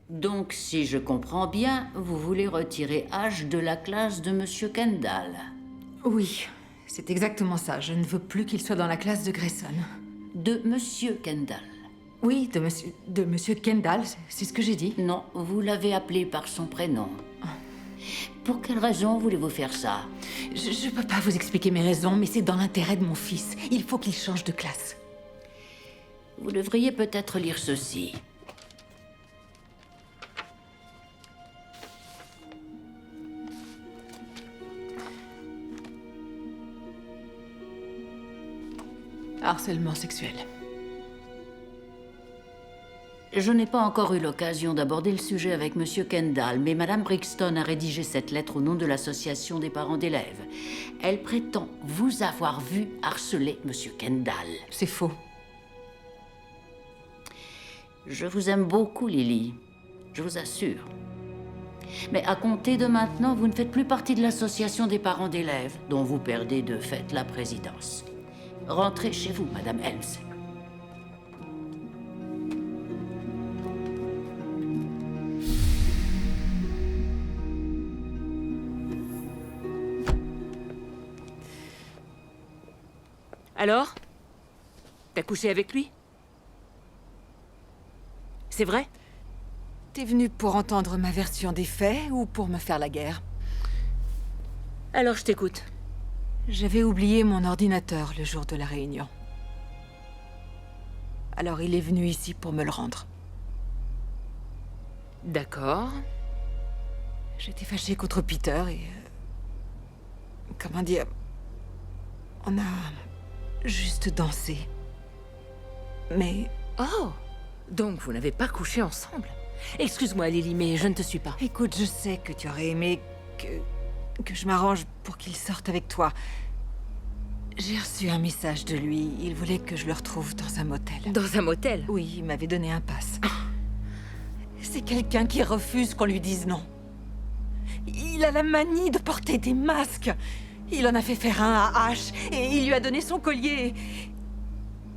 Donc, si je comprends bien, vous voulez retirer H de la classe de Monsieur Kendall. Oui, c'est exactement ça. Je ne veux plus qu'il soit dans la classe de Grayson. De Monsieur Kendall. Oui, de monsieur Kendall, c'est ce que j'ai dit. Non, vous l'avez appelé par son prénom. Pour quelle raison voulez-vous faire ça? Je peux pas vous expliquer mes raisons, mais c'est dans l'intérêt de mon fils. Il faut qu'il change de classe. Vous devriez peut-être lire ceci. Harcèlement sexuel. Je n'ai pas encore eu l'occasion d'aborder le sujet avec Monsieur Kendall, mais Madame Brixton a rédigé cette lettre au nom de l'association des parents d'élèves. Elle prétend vous avoir vu harceler Monsieur Kendall. C'est faux. Je vous aime beaucoup, Lily. Je vous assure. Mais à compter de maintenant, vous ne faites plus partie de l'association des parents d'élèves, dont vous perdez de fait la présidence. Rentrez chez vous, Madame Helms. Alors? T'as couché avec lui? C'est vrai? T'es venu pour entendre ma version des faits ou pour me faire la guerre? Alors je t'écoute. J'avais oublié mon ordinateur le jour de la réunion. Alors il est venu ici pour me le rendre. D'accord. J'étais fâchée contre Peter et... comment dire... On a juste dansé. Mais Oh! Donc vous n'avez pas couché ensemble? Excuse-moi, Lily, mais je ne te suis pas. écoute, je sais que tu aurais aimé que je m'arrange pour qu'il sorte avec toi. J'ai reçu un message de lui. Il voulait que je le retrouve dans un motel. Dans un motel? Oui, il m'avait donné un pass. C'est quelqu'un qui refuse qu'on lui dise non. Il a la manie de porter des masques. Il en a fait faire un à Ash et il lui a donné son collier.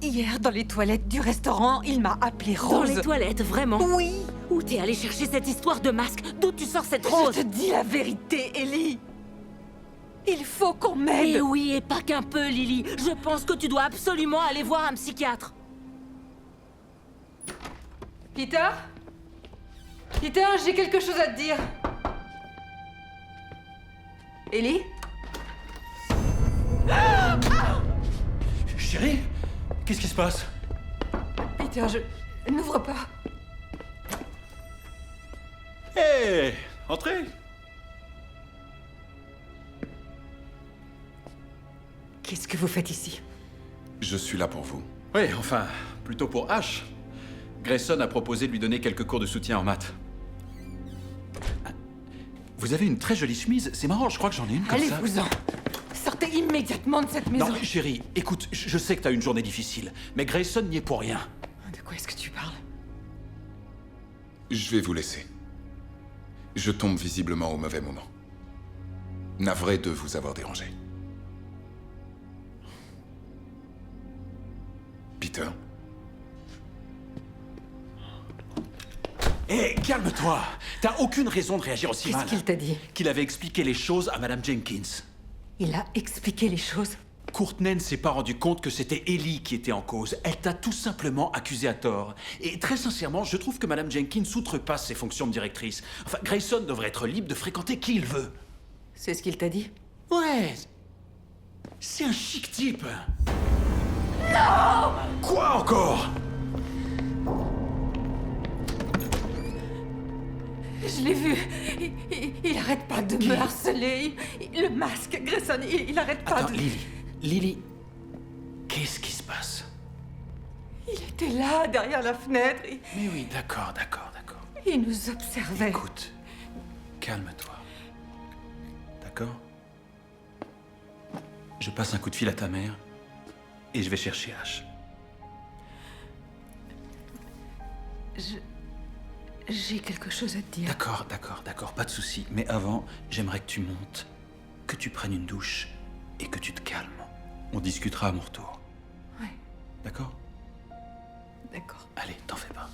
Hier, dans les toilettes du restaurant, il m'a appelé Dans Rose. les toilettes, vraiment? Oui. Où t'es allé chercher cette histoire de masque? D'où tu sors cette rose? Je te dis la vérité, Ellie. Il faut qu'on m'aide. Eh oui, et pas qu'un peu, Lily. Je pense que tu dois absolument aller voir un psychiatre. Peter? Peter, j'ai quelque chose à te dire. Ellie? Chérie, qu'est-ce qui se passe? Peter, je... n'ouvre pas. Hé, entrez. Qu'est-ce que vous faites ici? Je suis là pour vous. Oui, enfin, plutôt pour Ash. Grayson a proposé de lui donner quelques cours de soutien en maths. Vous avez une très jolie chemise, c'est marrant, je crois que j'en ai une comme ça. Allez-vous-en. Sortez immédiatement de cette maison. Non, chérie, écoute, je sais que t'as une journée difficile, mais Grayson n'y est pour rien. De quoi est-ce que tu parles? Je vais vous laisser. Je tombe visiblement au mauvais moment. Navré de vous avoir dérangé. Peter? Hé, calme-toi. T'as aucune raison de réagir aussi mal. Qu'est-ce qu'il t'a dit? Qu'il avait expliqué les choses à Madame Jenkins. Il a expliqué les choses. Courtney ne s'est pas rendu compte que c'était Ellie qui était en cause. Elle t'a tout simplement accusé à tort. Et très sincèrement, je trouve que Madame Jenkins outrepasse ses fonctions de directrice. Enfin, Grayson devrait être libre de fréquenter qui il veut. C'est ce qu'il t'a dit? Ouais. C'est un chic type. Non! Quoi encore? Je l'ai vu. Il arrête pas de me harceler. Le masque, Grayson, il arrête pas Attends, de... Lily, qu'est-ce qui se passe? Il était là, derrière la fenêtre. Mais oui, d'accord. Il nous observait. Écoute, calme-toi. D'accord? Je passe un coup de fil à ta mère et je vais chercher Ash. J'ai quelque chose à te dire. D'accord, pas de souci. Mais avant, j'aimerais que tu montes, que tu prennes une douche et que tu te calmes. On discutera à mon retour. Ouais, D'accord? d'accord. Allez, t'en fais pas.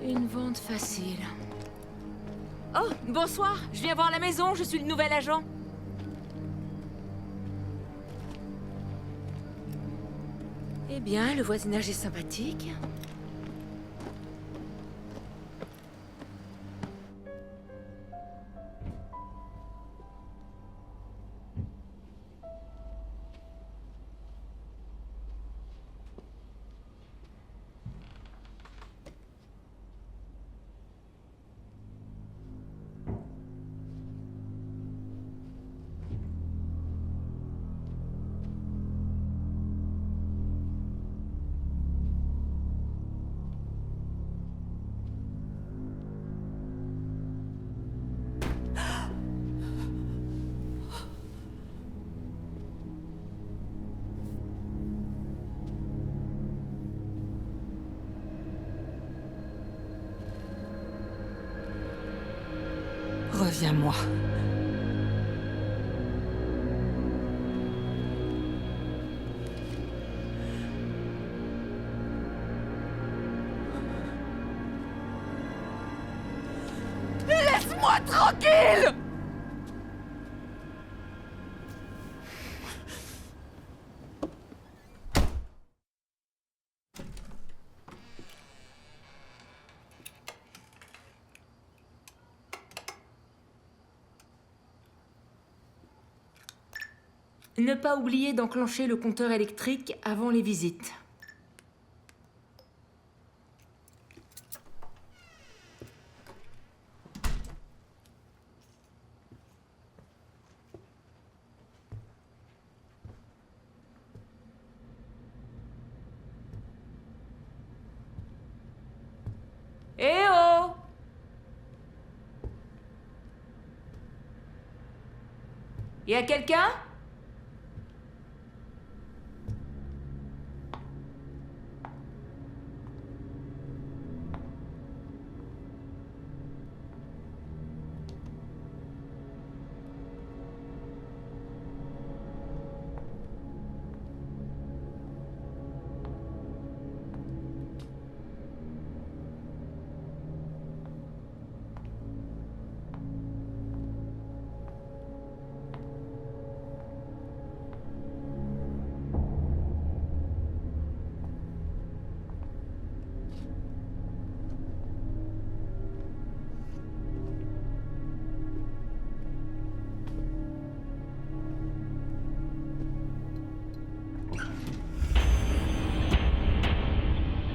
Une vente facile. Oh, bonsoir. Je viens voir la maison. Je suis le nouvel agent. Eh bien, le voisinage est sympathique. Reviens-moi. Laisse-moi tranquille! Ne pas oublier d'enclencher le compteur électrique avant les visites. Eh oh! Y a quelqu'un?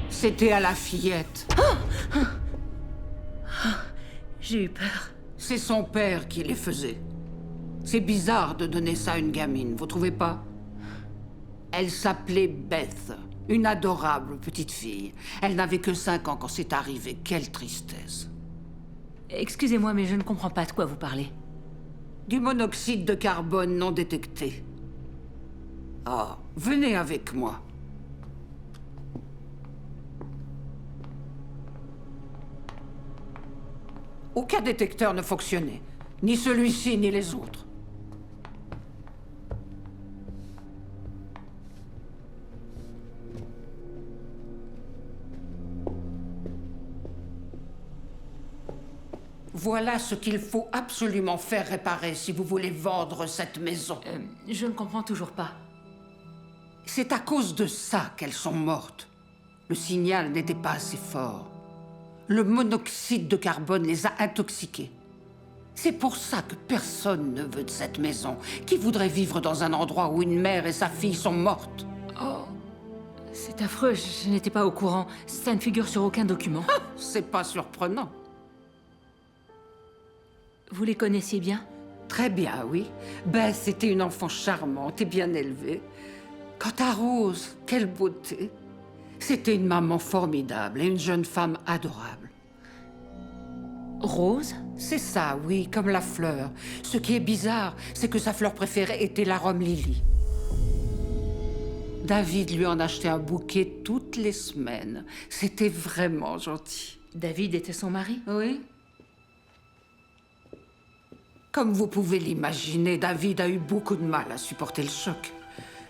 C'était à la fillette. J'ai eu peur. C'est son père qui les faisait. C'est bizarre de donner ça à une gamine, vous trouvez pas? Elle s'appelait Beth, une adorable petite fille. Elle n'avait que 5 ans quand c'est arrivé. Quelle tristesse. Excusez-moi, mais je ne comprends pas de quoi vous parlez. Du monoxyde de carbone non détecté. Oh, venez avec moi. Aucun détecteur ne fonctionnait. Ni celui-ci, ni les autres. Voilà ce qu'il faut absolument faire réparer si vous voulez vendre cette maison. Je ne comprends toujours pas. C'est à cause de ça qu'elles sont mortes. Le signal n'était pas assez fort. Le monoxyde de carbone les a intoxiquées. C'est pour ça que personne ne veut de cette maison. Qui voudrait vivre dans un endroit où une mère et sa fille sont mortes? Oh, c'est affreux, je n'étais pas au courant. Ça ne figure sur aucun document. Ah, c'est pas surprenant. Vous les connaissiez bien? Très bien, oui. Beth, c'était une enfant charmante et bien élevée. Quant à Rose, quelle beauté. C'était une maman formidable et une jeune femme adorable. Rose? C'est ça, oui, comme la fleur. Ce qui est bizarre, c'est que sa fleur préférée était l'arum lily. David lui en achetait un bouquet toutes les semaines. C'était vraiment gentil. David était son mari? Oui. Comme vous pouvez l'imaginer, David a eu beaucoup de mal à supporter le choc.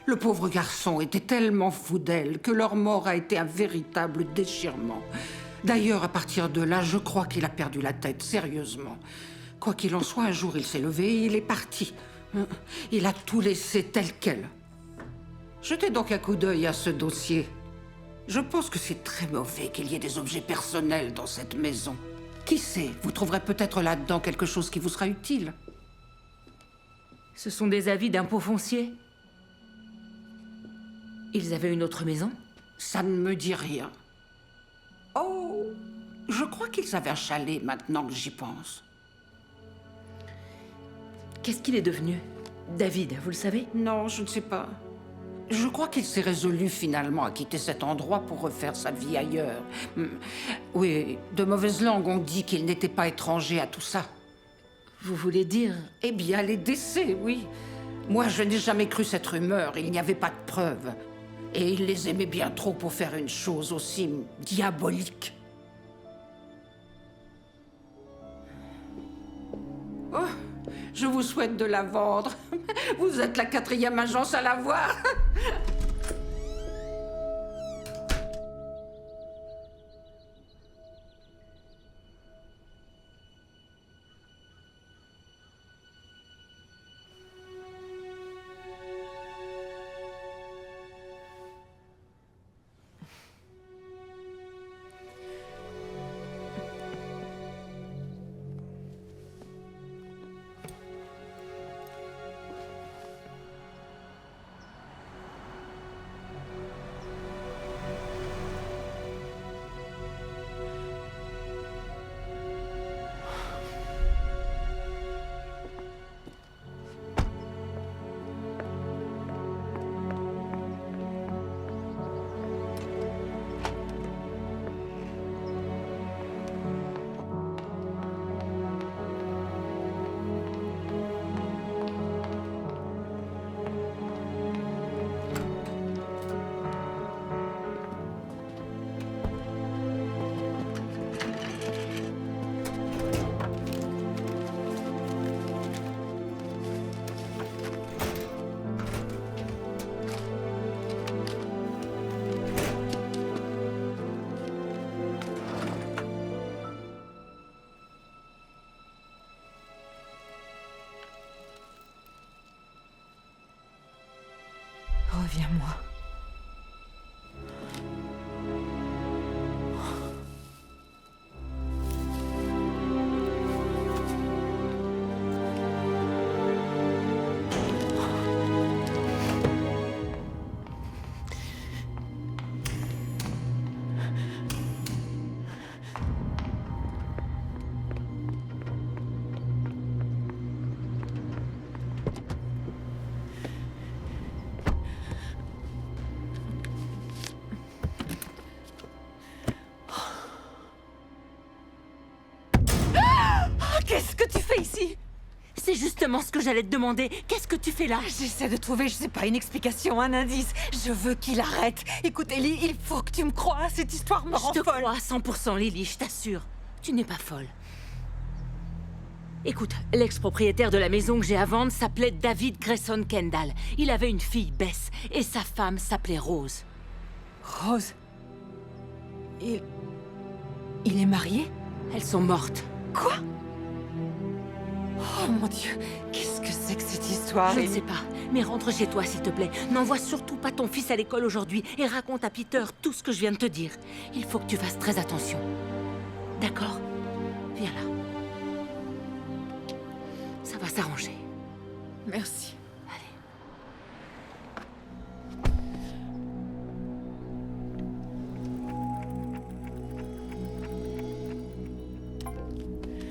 Le pauvre garçon était tellement fou d'elle que leur mort a été un véritable déchirement. D'ailleurs, à partir de là, je crois qu'il a perdu la tête, sérieusement. Quoi qu'il en soit, un jour, il s'est levé et il est parti. Il a tout laissé tel quel. Jetez donc un coup d'œil à ce dossier. Je pense que c'est très mauvais qu'il y ait des objets personnels dans cette maison. Qui sait, vous trouverez peut-être là-dedans quelque chose qui vous sera utile. Ce sont des avis d'impôts fonciers. Ils avaient une autre maison? Ça ne me dit rien. Oh, je crois qu'ils avaient un chalet maintenant que j'y pense. Qu'est-ce qu'il est devenu? David, vous le savez? Non, je ne sais pas. Je crois qu'il s'est résolu finalement à quitter cet endroit pour refaire sa vie ailleurs. Oui, de mauvaise langue ont dit qu'il n'était pas étranger à tout ça. Vous voulez dire? Eh bien, les décès, oui. Moi, je n'ai jamais cru cette rumeur, il n'y avait pas de preuves. Et il les aimait bien trop pour faire une chose aussi diabolique. Oh, je vous souhaite de la vendre. Vous êtes la 4e agence à l'avoir. Reviens-moi. Qu'est-ce que tu fais ici? C'est justement ce que j'allais te demander. Qu'est-ce que tu fais là? J'essaie de trouver, je sais pas, une explication, un indice. Je veux qu'il arrête. Écoute, Ellie, il faut que tu me crois. Cette histoire me rend Je te folle. crois à 100%, Lily, je t'assure. Tu n'es pas folle. Écoute, l'ex-propriétaire de la maison que j'ai à vendre s'appelait David Grayson Kendall. Il avait une fille, Bess, et sa femme s'appelait Rose. Rose. Il est marié? Elles sont mortes. Quoi? Oh mon Dieu, qu'est-ce que c'est que cette histoire? Je ne sais pas, mais rentre chez toi, s'il te plaît. N'envoie surtout pas ton fils à l'école aujourd'hui et raconte à Peter tout ce que je viens de te dire. Il faut que tu fasses très attention. D'accord? Viens là. Ça va s'arranger. Merci.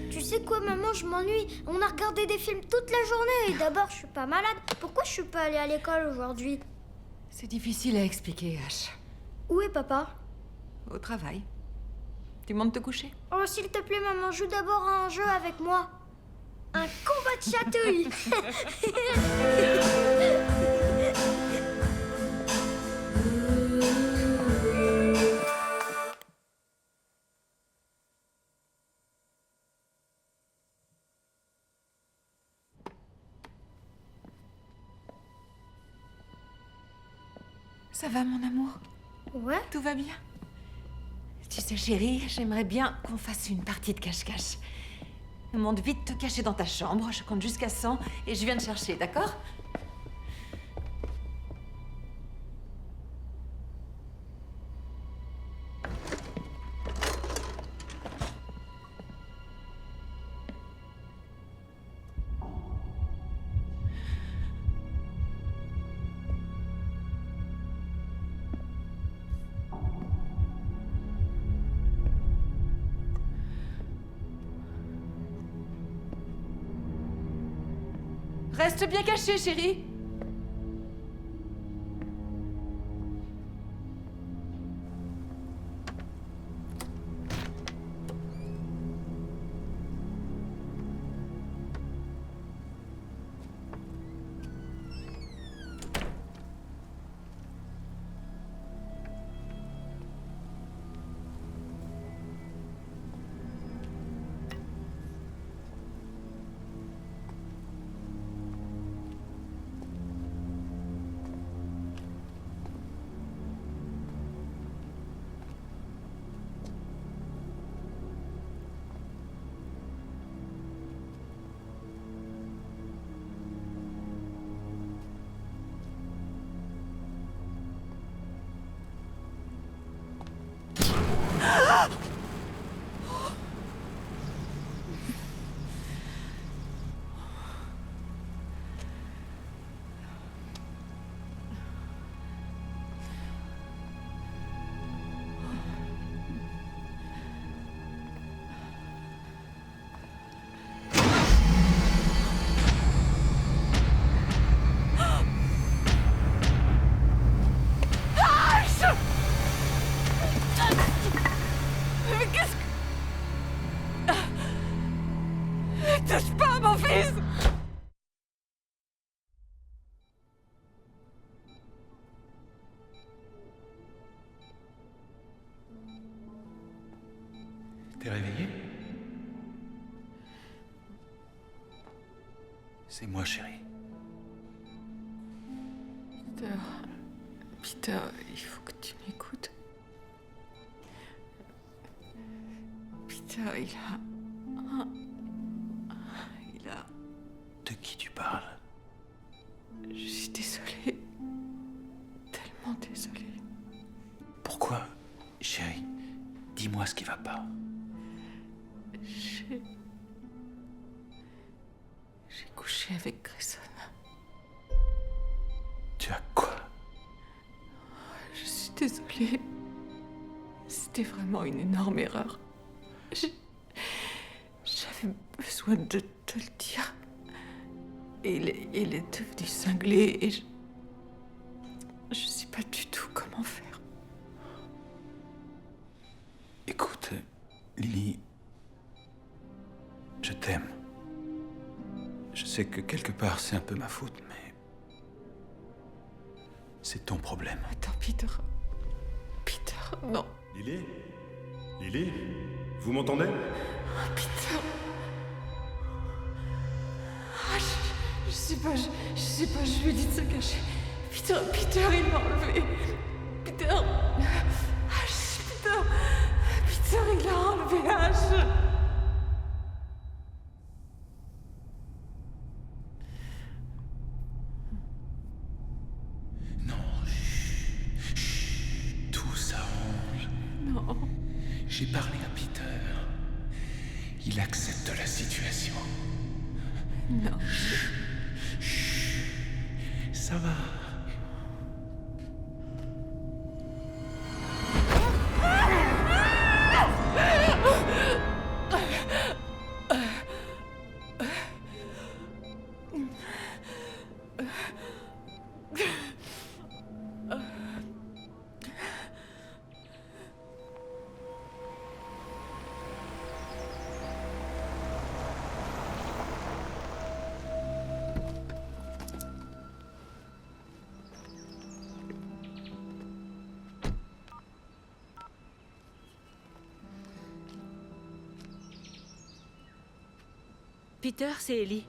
Tu sais quoi, maman, je m'ennuie. On a regardé des films toute la journée. Et d'abord, je suis pas malade. Pourquoi je suis pas allée à l'école aujourd'hui? C'est difficile à expliquer, Ash. Où est papa? Au travail. Tu montes te coucher? Oh, s'il te plaît, maman, joue d'abord à un jeu avec moi. Un combat de chatouille. Ça va, mon amour? Ouais. Tout va bien? Tu sais, chérie, j'aimerais bien qu'on fasse une partie de cache-cache. Monte vite te cacher dans ta chambre, je compte jusqu'à 100 et je viens te chercher, d'accord? Reste bien caché, chérie. Touche pas à mon fils! T'es réveillé? C'est moi, chérie. Peter, il faut que tu m'écoutes. Peter, il a... De qui tu parles? Je suis désolée. dis-moi ce qui va pas. J'ai couché avec Grayson. Tu as quoi? Je suis désolée. C'était vraiment une énorme erreur. J'avais besoin de te le dire. Il est devenu cinglé et je sais pas du tout comment faire. Écoute, Lily, je t'aime. Je sais que quelque part c'est un peu ma faute, mais c'est ton problème. Attends, Peter. Peter, non. Lily? Lily? Vous m'entendez? Peter. Ah, je sais pas, je lui ai dit de se cacher. Peter, il m'a enlevé. Peter. Peter, il a enlevé H. Tout s'arrange. Non. J'ai parlé à Peter. Il accepte la situation. Non. Ça va. Peter, c'est Ellie.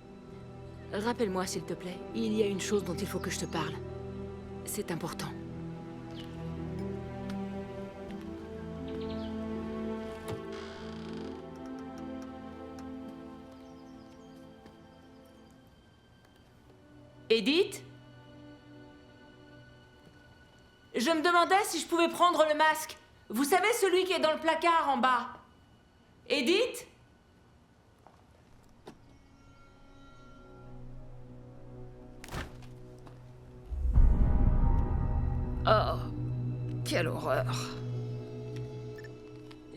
Rappelle-moi, s'il te plaît. Il y a une chose dont il faut que je te parle. C'est important. Edith? Je me demandais si je pouvais prendre le masque. Vous savez, celui qui est dans le placard en bas. Edith? Oh, quelle horreur.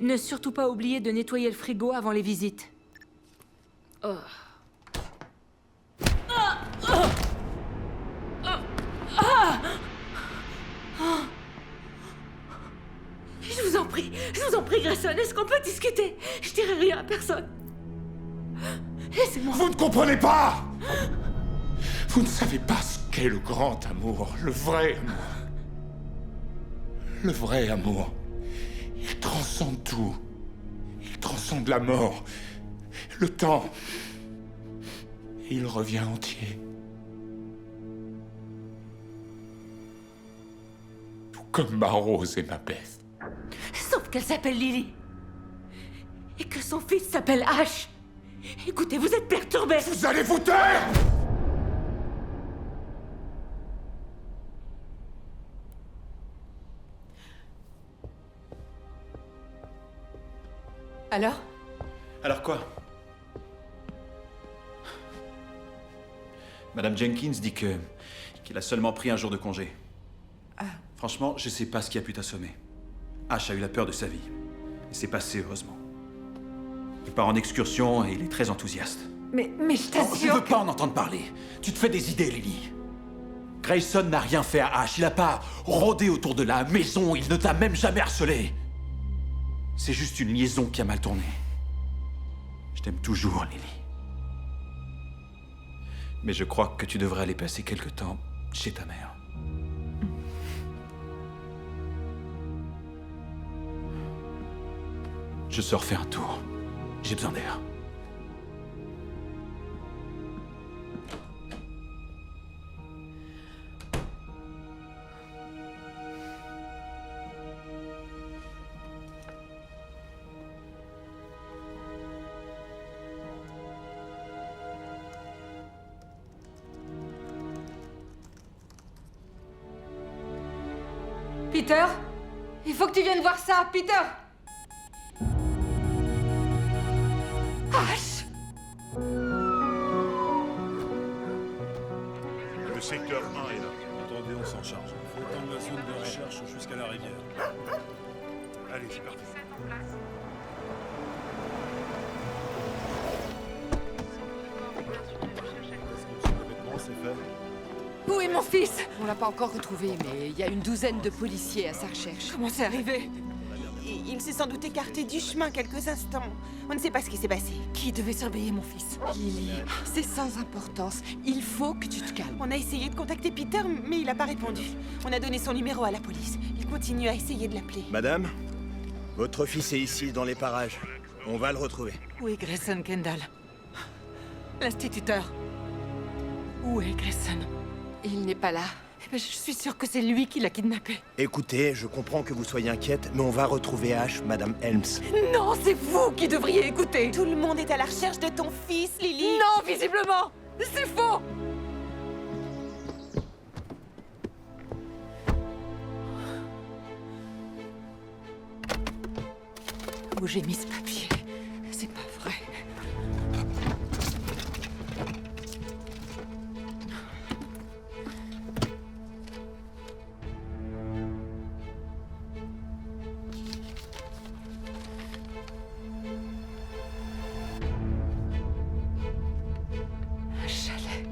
Ne surtout pas oublier de nettoyer le frigo avant les visites. Oh. Je vous en prie, Grayson, est-ce qu'on peut discuter? Je dirai rien à personne. Laissez-moi. Vous ne comprenez pas! Vous ne savez pas ce qu'est le grand amour, le vrai amour. Le vrai amour, il transcende tout. Il transcende la mort, le temps. Et il revient entier. Tout comme ma Rose et ma Beth. Sauf qu'elle s'appelle Lily. Et que son fils s'appelle Ash. Écoutez, vous êtes perturbés. Vous allez vous taire! Alors? Alors quoi? Madame Jenkins dit qu'il a seulement pris un jour de congé. Franchement, je sais pas ce qui a pu t'assommer. Ash a eu la peur de sa vie. Et c'est passé, heureusement. Il part en excursion et il est très enthousiaste. Mais je Oh, je t'assure veux pas en entendre parler. Tu te fais des idées, Lily. Grayson n'a rien fait à Ash. Il a pas rôdé autour de la maison. Il ne t'a même jamais harcelé. C'est juste une liaison qui a mal tourné. Je t'aime toujours, Lily. Mais je crois que tu devrais aller passer quelque temps chez ta mère. Je sors faire un tour. J'ai besoin d'air. Peter? Il faut que tu viennes voir ça, Peter! secteur 1 est là. Attendez, on s'en charge. Faut étendre la zone de recherche jusqu'à la rivière. Allez, c'est parti. C'est fait. Où est mon fils? On l'a pas encore retrouvé, mais il y a une douzaine de policiers à sa recherche. Comment c'est arrivé? Il s'est sans doute écarté du chemin quelques instants. On ne sait pas ce qui s'est passé. Qui devait surveiller mon fils? Lily, c'est sans importance. Il faut que tu te calmes. On a essayé de contacter Peter, mais il n'a pas répondu. On a donné son numéro à la police. Il continue à essayer de l'appeler. Madame, votre fils est ici, dans les parages. On va le retrouver. Où est Grayson Kendall? L'instituteur. Où est Grayson? Il n'est pas là. Eh ben, je suis sûre que c'est lui qui l'a kidnappé. Écoutez, je comprends que vous soyez inquiète, mais on va retrouver Ash, Madame Helms. Non, c'est vous qui devriez écouter. Tout le monde est à la recherche de ton fils, Lily. Non, visiblement. C'est faux. Où j'ai mis ce papier? C'est pas vrai. Un chalet.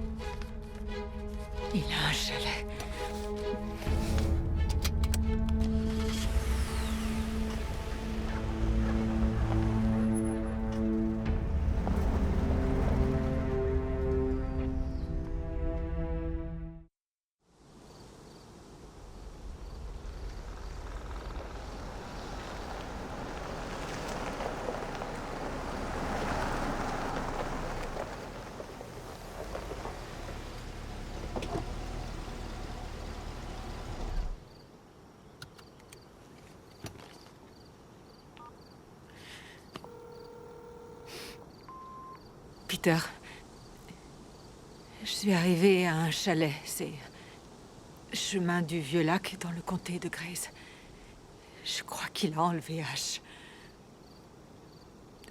Il a un chalet. Peter, je suis arrivée à un chalet. C'est chemin du Vieux-Lac dans le comté de Grays. Je crois qu'il a enlevé Ash.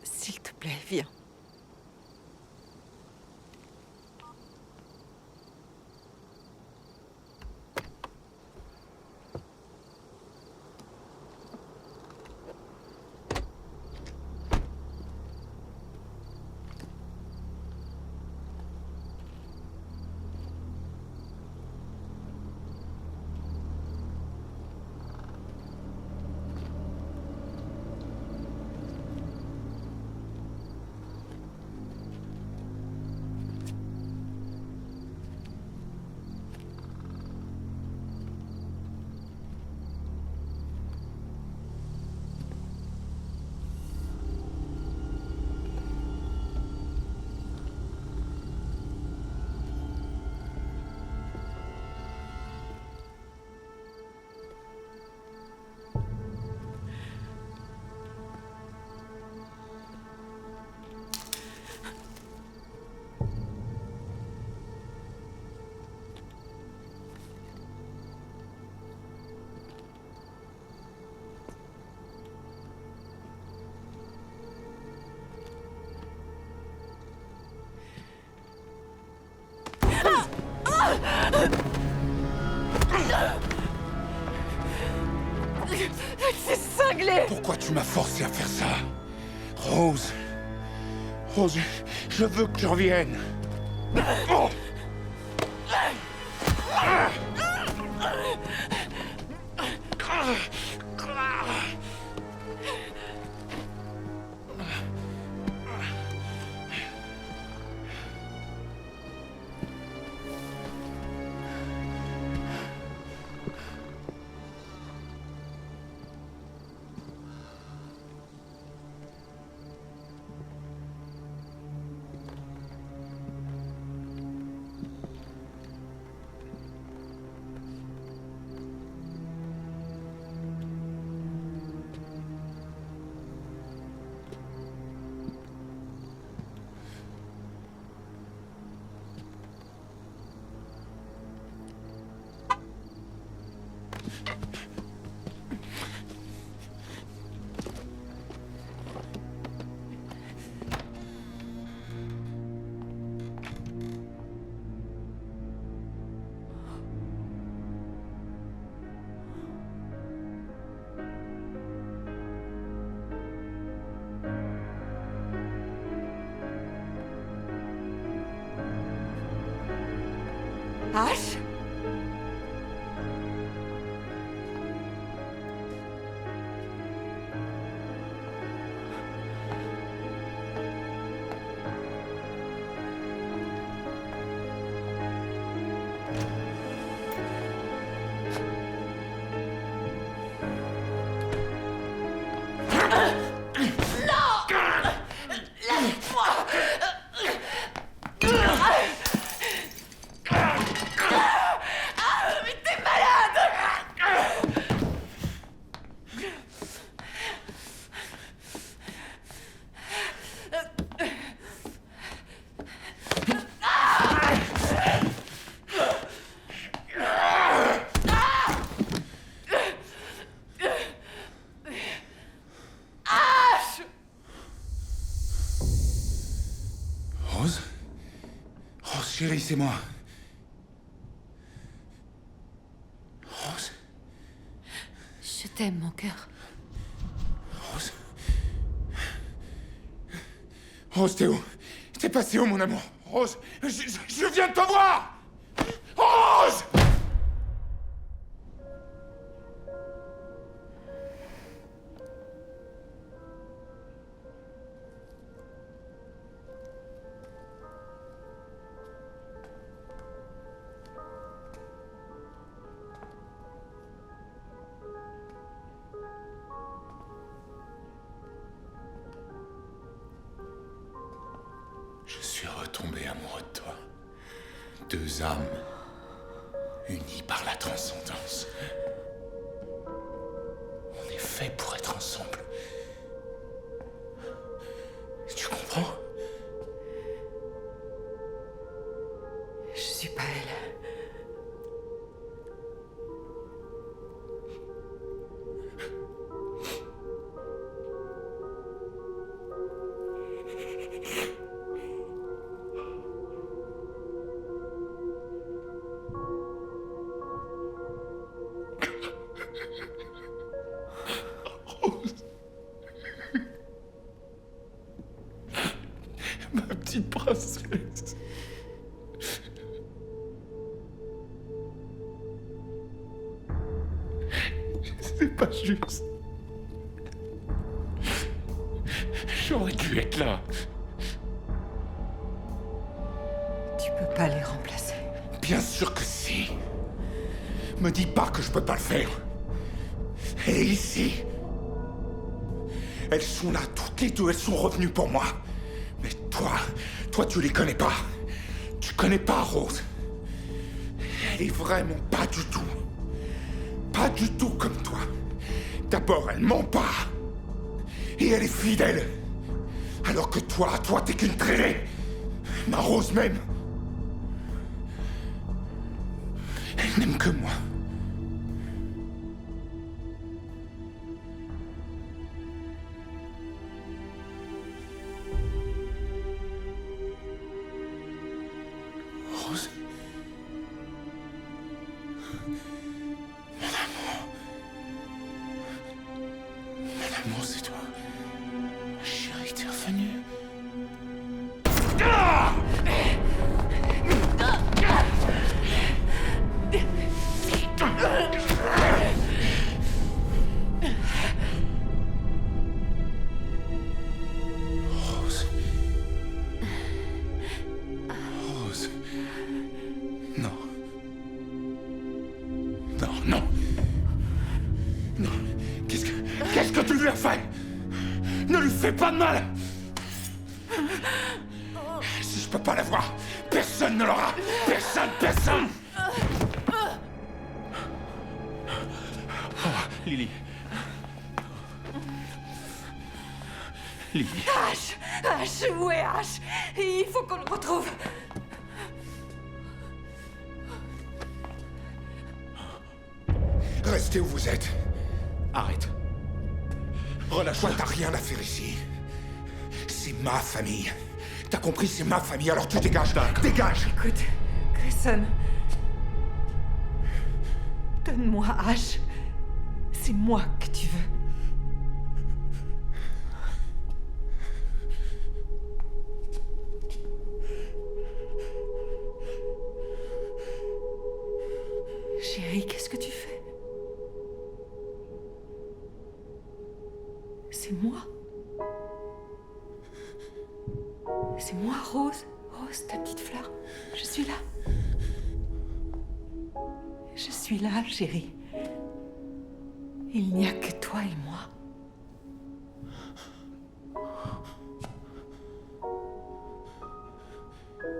S'il te plaît, viens. C'est cinglé! Pourquoi tu m'as forcé à faire ça? Rose. Rose, je veux que tu reviennes. Oh! Ash? Rose? Rose, chérie, c'est moi. Rose? Je t'aime, mon cœur. Rose? Rose, t'es où? T'es passé où, mon amour? Rose, je viens de te voir! Rose! Je suis retombé amoureux de toi. Deux âmes unies par la transcendance. On est fait pour être ensemble. Tu comprends? Je suis pas elle. Ma petite princesse. C'est pas juste. J'aurais dû être là. Tu peux pas les remplacer. Bien sûr que si. Me dis pas que je peux pas le faire. Et ici, elles sont là, toutes les deux, elles sont revenues pour moi. Mais toi, tu les connais pas. Tu connais pas Rose. Elle est vraiment pas du tout comme toi. D'abord, elle ment pas. Et elle est fidèle. Alors que toi, t'es qu'une traînée. Ma Rose même. Elle n'aime que moi. Rose. Mon amour. Mon amour, c'est toi. Chérie, t'es revenue. Rose. Rose. Non. Non, non. Non. Qu'est-ce que tu lui as fait? Ne lui fais pas de mal. Si je peux pas l'avoir, personne ne l'aura. Personne. Oh, Lily. Lily. Ash, où est Ash? Il faut qu'on le retrouve. Restez où vous êtes. Arrête. Relâche-toi, t'as rien à faire ici. C'est ma famille. T'as compris, c'est ma famille, alors tu dégages. Dégage. Écoute, Grayson. Donne-moi Ash. C'est moi que tu veux. C'est moi. C'est moi, Rose. Rose, ta petite fleur. Je suis là. Je suis là, chérie. Il n'y a que toi et moi.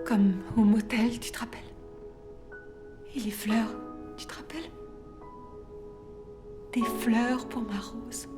Comme au motel, tu te rappelles? Et les fleurs, tu te rappelles? Des fleurs pour ma Rose.